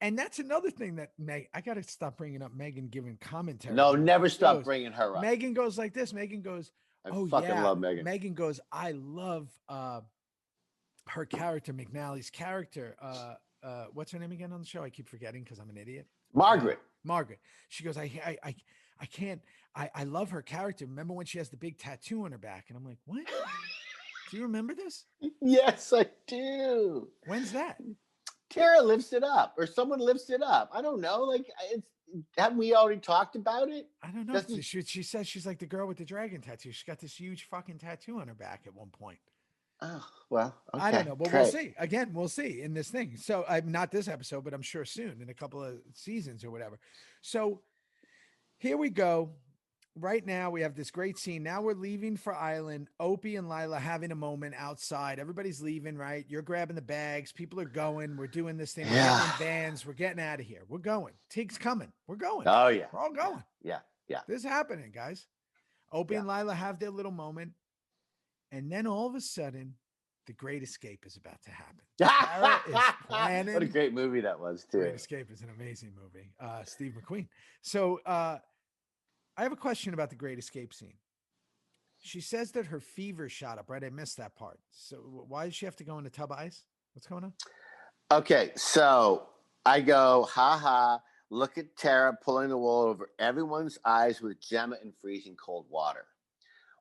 and that's another thing that I got to stop bringing up Megan giving commentary. No, never stop bringing her up. Megan goes like this. Megan goes, I fucking love Megan. Megan goes, I love her character, McNally's character. What's her name again on the show? I keep forgetting because I'm an idiot. Margaret. Margaret. She goes, I can't, I love her character. Remember when she has the big tattoo on her back? And I'm like, what? Do you remember this? Yes, I do. When's that? Tara lifts it up, or someone lifts it up. I don't know. Like, haven't we already talked about it? I don't know. She says she's like the girl with the dragon tattoo. She's got this huge fucking tattoo on her back at one point. Oh, well, okay, I don't know, but great. We'll see. Again, we'll see in this thing. So I'm not this episode, but I'm sure soon in a couple of seasons or whatever. So here we go. Right now we have this great scene. Now we're leaving for Island. Opie and Lila having a moment outside. Everybody's leaving, right? You're grabbing the bags. People are going. We're doing this thing. We're getting in vans. We're getting out of here. We're going. Tig's coming. We're going. Oh, yeah. We're all going. Yeah. This is happening, guys. Opie and Lila have their little moment. And then all of a sudden, The Great Escape is about to happen. Tara is planning. What a great movie that was, too. Great Escape is an amazing movie. Steve McQueen. So I have a question about the Great Escape scene. She says that her fever shot up, right? I missed that part. So why does she have to go in a tub of ice? What's going on? Okay, so I go, ha, look at Tara pulling the wool over everyone's eyes with Gemma in freezing cold water.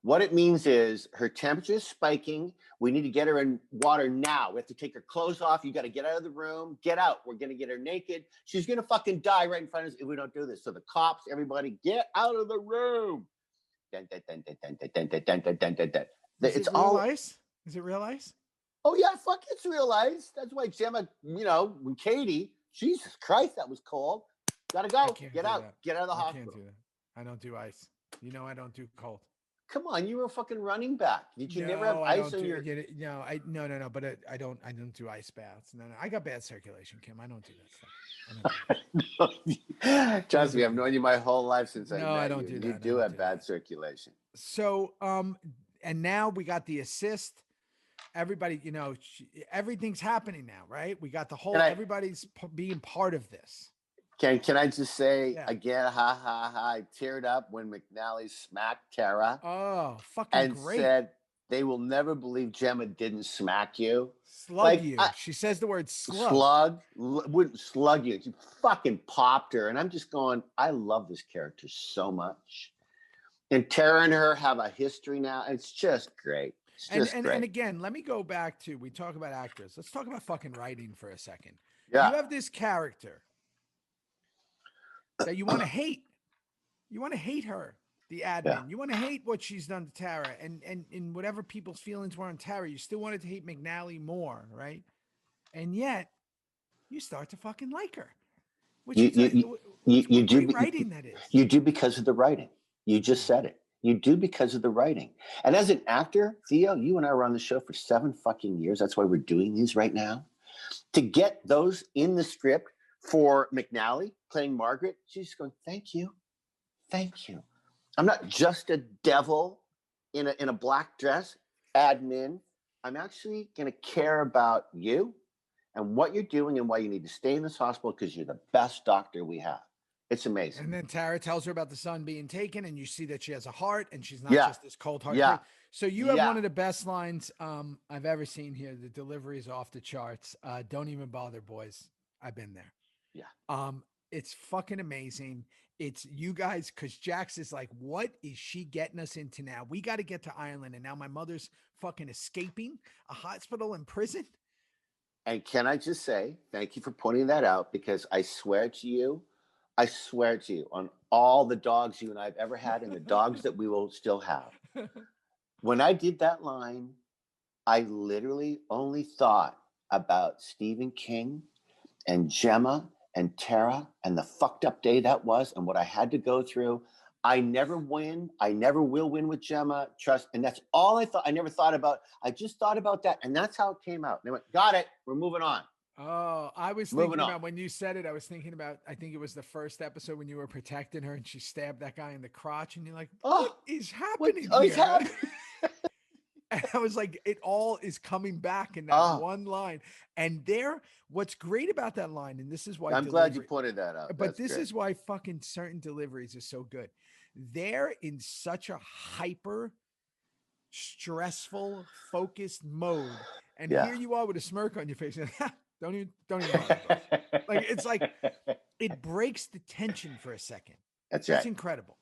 What it means is her temperature is spiking. We need to get her in water now. We have to take her clothes off. You got to get out of the room. Get out. We're going to get her naked. She's going to fucking die right in front of us if we don't do this. So the cops, everybody, get out of the room. It's all ice. Is it real ice? Oh, yeah, fuck, it's real ice. That's why Gemma, when Katie, Jesus Christ, that was cold. Gotta go. Get out. Get out of the hospital. I can't do that. I don't do ice. You know I don't do cold. Come on, you were a fucking running back. Did you never have ice on your? No. But I don't do ice baths. No. I got bad circulation, Kim. I don't do that stuff. Trust me, I've known you my whole life since I met you. I don't do that. You do have bad circulation. So, and now we got the assist. Everybody, everything's happening now, right? We got the whole. Everybody's being part of this. Can I just say again, I teared up when McNally smacked Tara. Oh, fucking great. And said, they will never believe Gemma didn't smack you. Slug you. She says the word slug. Wouldn't slug you. She fucking popped her. And I'm just going, I love this character so much. And Tara and her have a history now. It's just great. And again, let me go back to, we talk about actors. Let's talk about fucking writing for a second. Yeah. You have this character that you want to hate. You want to hate her, the admin. Yeah. You want to hate what she's done to Tara, and whatever people's feelings were on Tara, you still wanted to hate McNally more, right? And yet, you start to fucking like her. You do writing that is. You do because of the writing. You just said it. You do because of the writing. And as an actor, Theo, you and I were on the show for 7 fucking years. That's why we're doing these right now. To get those in the script for McNally playing Margaret, she's just going, thank you. Thank you. I'm not just a devil in a black dress, admin. I'm actually going to care about you and what you're doing and why you need to stay in this hospital because you're the best doctor we have. It's amazing. And then Tara tells her about the son being taken, and you see that she has a heart, and she's not Yeah. just this cold heart. Yeah. So you have one of the best lines I've ever seen here. The delivery is off the charts. Don't even bother, boys. I've been there. Yeah. It's fucking amazing. It's you guys, because Jax is like, what is she getting us into now? We got to get to Ireland, and now my mother's fucking escaping a hospital and prison. And can I just say, thank you for pointing that out, because I swear to you on all the dogs you and I have ever had and the dogs that we will still have. When I did that line, I literally only thought about Stephen King and Gemma and Tara and the fucked up day that was and what I had to go through. I never win. I never will win with Gemma. Trust. And that's all I thought. I never thought about. I just thought about that. And that's how it came out. They went, got it. We're moving on. Oh, I was thinking about when you said it, I was thinking about, I think it was the first episode when you were protecting her and she stabbed that guy in the crotch and you're like, what is happening here? And I was like, it all is coming back in that one line. And what's great about that line, and this is why I'm glad you pointed that out. But this is why fucking certain deliveries are so good. They're in such a hyper stressful, focused mode. And here you are with a smirk on your face. Don't even like, it's like, it breaks the tension for a second. That's right. It's incredible.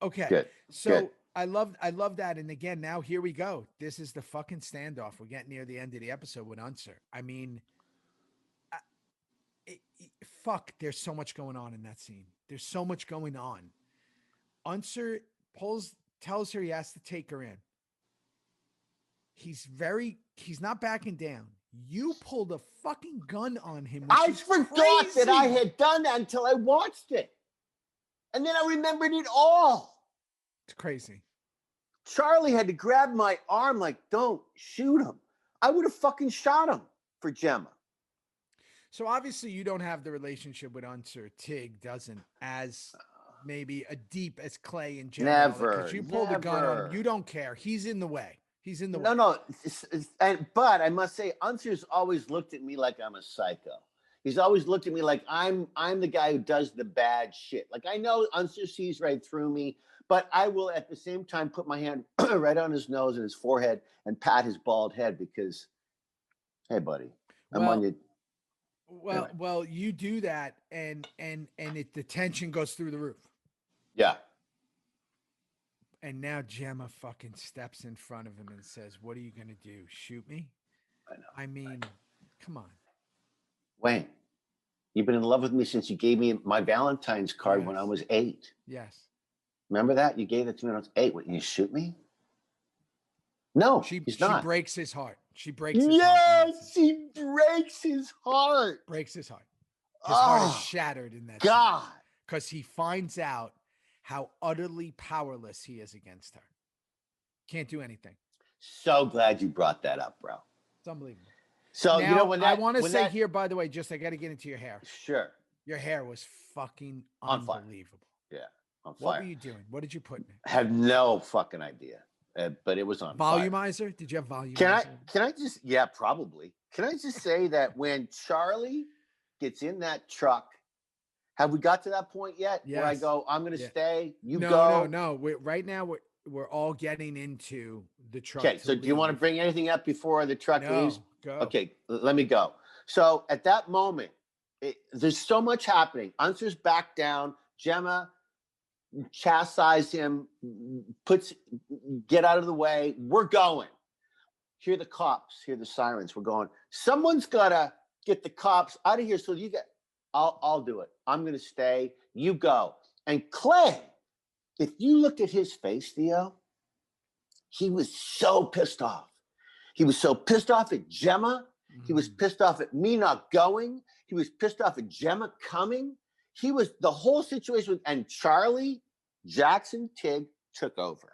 Okay. Good. So Good. I love that. And again, now here we go. This is the fucking standoff. We're getting near the end of the episode with Unser. I mean, fuck, there's so much going on in that scene. There's so much going on. Unser tells her he has to take her in. He's not backing down. You pulled a fucking gun on him. I forgot that I had done that until I watched it. And then I remembered it all. It's crazy. Charlie had to grab my arm like, don't shoot him. I would have fucking shot him for Gemma. So obviously you don't have the relationship with Unser. Tig doesn't as maybe a deep as Clay and Gemma. Never. You pulled a gun on him. You don't care. He's in the way. He's in the way. No. But I must say, Unser's always looked at me like I'm a psycho. He's always looked at me like I'm the guy who does the bad shit. Like, I know Unser sees right through me, but I will at the same time put my hand right on his nose and his forehead and pat his bald head because, hey, buddy, I'm on you. Well, you do that, and the tension goes through the roof. Yeah. And now Gemma fucking steps in front of him and says, "What are you gonna do? Shoot me?" I know. I mean, come on. Wayne, you've been in love with me since you gave me my Valentine's card when I was 8. Yes. Remember that? You gave it to me when I was 8. What, you shoot me? No, he's not. She breaks his heart. She breaks his heart. Yes, she breaks his heart. Breaks his heart. His heart is shattered in that God. Because he finds out how utterly powerless he is against her. Can't do anything. So glad you brought that up, bro. It's unbelievable. So, now, you know, I want to say here, by the way, just I got to get into your hair. Sure. Your hair was fucking on unbelievable. Fire. Yeah, on fire. What were you doing? What did you put in it? I have no fucking idea, but it was on volumizer. Fire. Did you have volumizer? Can I just? Yeah, probably. Can I just say that when Charlie gets in that truck, have we got to that point yet? Yes. Where I go, I'm going to stay. You go. No. Right now we're all getting into the truck. Okay, so do you want to bring anything up before the truck leaves? Go. Okay, let me go. So at that moment, there's so much happening. Unser's back down. Gemma chastises him, get out of the way. We're going. Hear the cops, hear the sirens. We're going. Someone's got to get the cops out of here. So I'll do it. I'm going to stay. You go. And Clay, if you looked at his face, Theo, he was so pissed off. He was so pissed off at Gemma. He was pissed off at me not going. He was pissed off at Gemma coming. He was the whole situation. And Charlie, Jackson, Tig took over.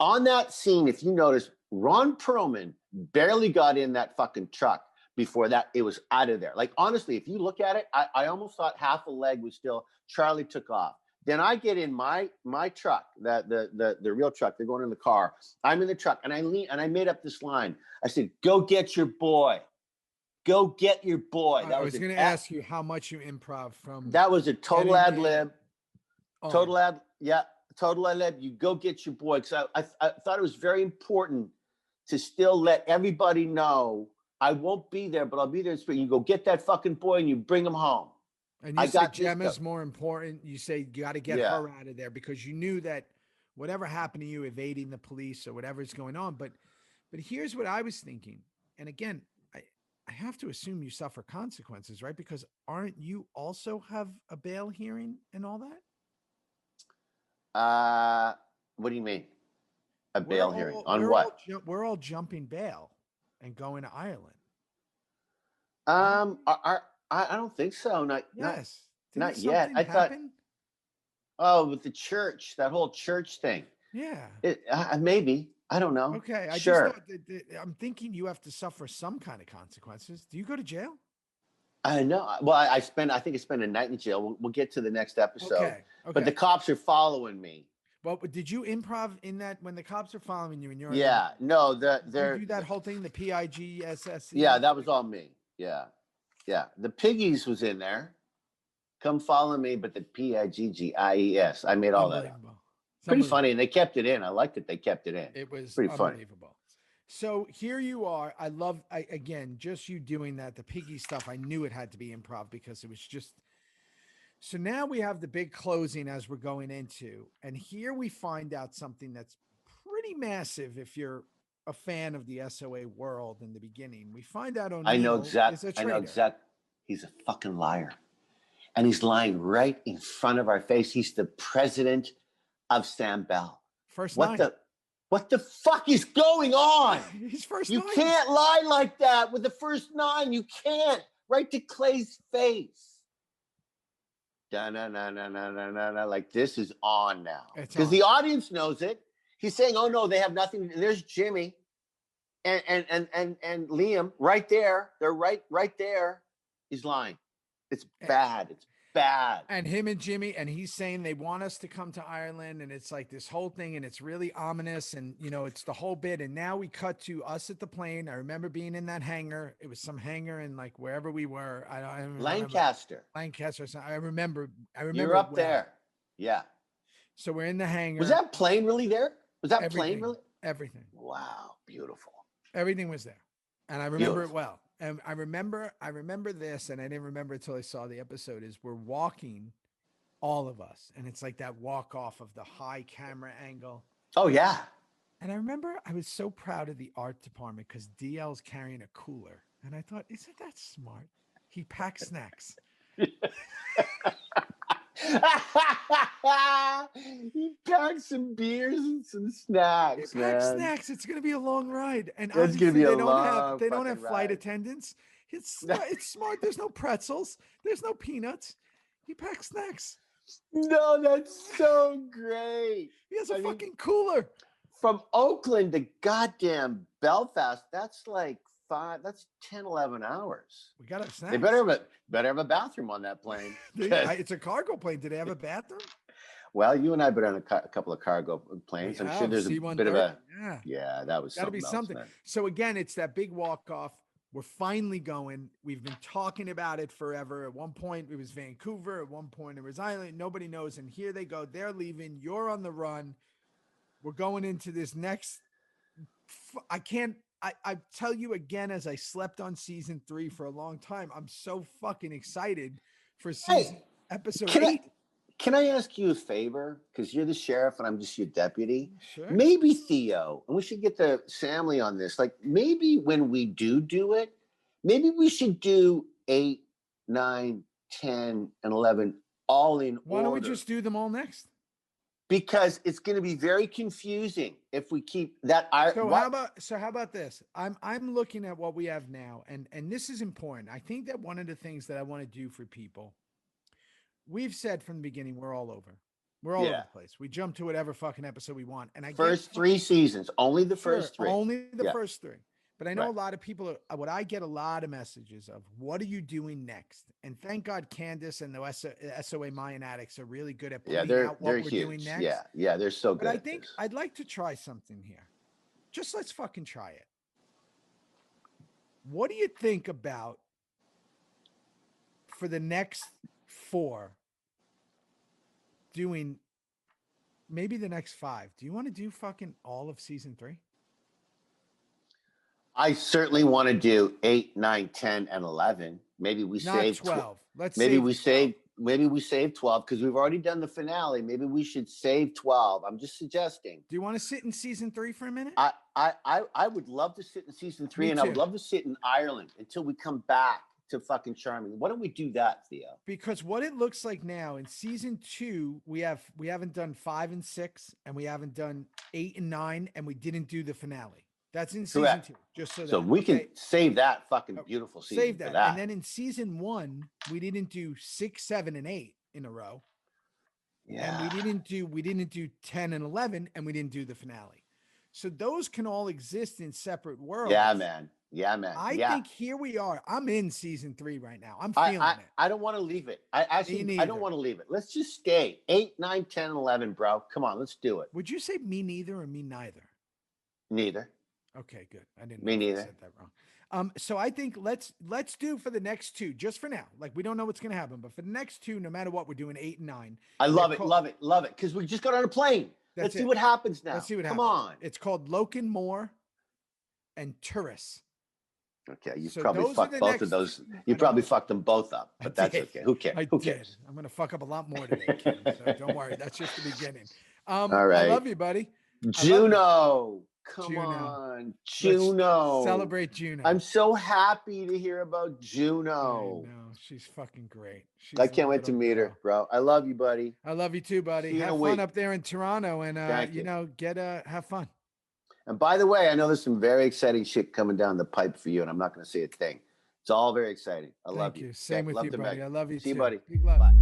On that scene, if you notice, Ron Perlman barely got in that fucking truck before that. It was out of there. Like, honestly, if you look at it, I almost thought half a leg was still. Charlie took off. Then I get in my truck, the real truck. They're going in the car. I'm in the truck, and I lean, and I made up this line. I said, "Go get your boy." Go get your boy. I was going to ask you how much you improv from. That was a total ad lib. Oh. Total ad lib. You go get your boy. Because I thought it was very important to still let everybody know I won't be there, but I'll be there in spring. You go get that fucking boy and you bring him home. And you say Gemma's more important. You say you got to get her out of there because you knew that whatever happened to you, evading the police or whatever's going on. But here's what I was thinking. And again, I have to assume you suffer consequences, right? Because aren't you also have a bail hearing and all that? What do you mean? A bail hearing on what? We're all jumping bail and going to Ireland. I don't think so. Not yet. I thought. Oh, with the church, that whole church thing. Yeah. Maybe. I don't know. Okay. I sure. just thought I'm thinking you have to suffer some kind of consequences. Do you go to jail? I know. Well, I think I spent a night in jail. We'll get to the next episode. Okay. But the cops are following me. Well, did you improv in that when the cops are following you and you're no, did you do that whole thing, the PIGSS? Yeah, that was all me. Yeah. The Piggies was in there. Come follow me, but the PIGGIES. I made all that up. Pretty funny, and they kept it in. I liked it. They kept it in. It was pretty unbelievable. Funny. So here you are. Again, just you doing that, the piggy stuff. I knew it had to be improv because it was just. So now we have the big closing as we're going into, and here we find out something that's pretty massive. If you're a fan of the SOA world in the beginning, we find out O'Neill I know exact. He's a fucking liar, and he's lying right in front of our face. He's the president of Sam Bell. What the fuck is going on? He's first. You can't lie like that with the first nine. You can't. Right to Clay's face. Like this is on now because the audience knows it. He's saying, "Oh no, they have nothing." There's Jimmy and Liam right there. They're right there. He's lying. It's bad. It's bad. And him and Jimmy, and he's saying they want us to come to Ireland, and it's like this whole thing, and it's really ominous, and it's the whole bit. And now we cut to us at the plane. I remember being in that hangar. It was some hangar in like wherever we were. I Lancaster. I remember. You're up there. Yeah. So we're in the hangar. Was that plane really there? Was that plane really? Everything. Wow, beautiful. Everything was there, and I remember it well. And I remember this, and I didn't remember until I saw the episode, is we're walking, all of us, and it's like that walk off of the high camera angle. Oh, yeah. And I remember I was so proud of the art department because DL's carrying a cooler. And I thought, isn't that smart? He packs snacks. He packed some beers and some snacks. He packed snacks. It's going to be a long ride, and it's going to be they don't have flight attendants. It's smart. There's no pretzels. There's no peanuts. He packs snacks. No, that's so great. He has a fucking cooler. From Oakland to goddamn Belfast. That's like 10, 11 hours. We got to snacks. They better have a bathroom on that plane. It's a cargo plane. Do they have a bathroom? Well, you and I have been on a couple of cargo planes. I'm sure there's a bit of a that was got to be something. So again, it's that big walk off. We're finally going. We've been talking about it forever. At one point it was Vancouver. At one point it was Ireland. Nobody knows. And here they go. They're leaving. You're on the run. We're going into this next. I tell you again, as I slept on season 3 for a long time, I'm so fucking excited for episode 8. Can I ask you a favor? Because you're the sheriff and I'm just your deputy. Sure. Maybe Theo, and we should get the family on this. Like maybe when we do it, maybe we should do 8, 9, 10, and 11 all in order. Why don't we just do them all next? Because it's going to be very confusing if we keep that. So how about this? I'm looking at what we have now, and this is important. I think that one of the things that I want to do for people, we've said from the beginning, we're all over. We're all over the place. We jump to whatever fucking episode we want. And first 3 seasons, only the first 3. Only the first 3. But I know a lot of people I get a lot of messages of, what are you doing next? And thank God Candace and the SOA Mayan Addicts are really good at pointing out what we're doing next. Yeah, they're so good. But I think I'd like to try something here. Just let's fucking try it. what do you think about for the next 4 doing maybe the next 5? Do you want to do fucking all of season 3? I certainly want to do 8, 9, 10, and 11. Maybe we Not save 12. Let's maybe save we 12. save maybe we save 12 because we've already done the finale. Maybe we should save 12. I'm just suggesting. Do you want to sit in season 3 for a minute? I would love to sit in season 3, Me and I would too. love to sit in Ireland until we come back to fucking Charming. Why don't we do that, Theo? Because what it looks like now in season 2, we haven't done 5 and 6, and we haven't done 8 and 9, and we didn't do the finale. That's in season Correct. 2. Just so that So we can save that fucking beautiful season. save that. For that. And then in season 1, we didn't do 6, 7, and 8 in a row. Yeah. And we didn't do 10 and 11, and we didn't do the finale. So those can all exist in separate worlds. Yeah, man. Yeah, man. I yeah. think here we are. I'm in season 3 right now. I'm feeling it. I don't want to leave it. I don't want to leave it. Let's just stay. 8, 9, 10, and 11, bro. Come on, let's do it. Would you say me neither or me neither? Neither. Okay, good. I didn't Me know if I neither. said that wrong. So I think let's do for the next 2, just for now. Like, we don't know what's going to happen, but for the next 2, no matter what, we're doing 8 and 9. I love it, love it, love it. Because we just got on a plane. Let's see what happens now. Let's see what Come happens. on. It's called Loken Moore and Turris. Okay, you So probably those are fucked the both next- of those. I You know. probably fucked them both up, but that's did. okay. Who cares? I Who did. cares? I'm going to fuck up a lot more today, Kim, so don't worry. That's just the beginning. All right. I love you, buddy. Juno. Come Juno. on. Let's Juno. Celebrate Juno. I'm so happy to hear about I Juno. know. She's fucking great. She's I the can't wait to little meet her, girl. bro. I love you, buddy. I love you too, buddy. See you in Have a fun week. up there in Toronto, and Thank you. have fun. And by the way, I know there's some very exciting shit coming down the pipe for you, and I'm not going to say a thing. It's all very exciting. I love Thank you. you. Same with Love you, to buddy. Meg. I love you See you, too. buddy. Big love. Bye.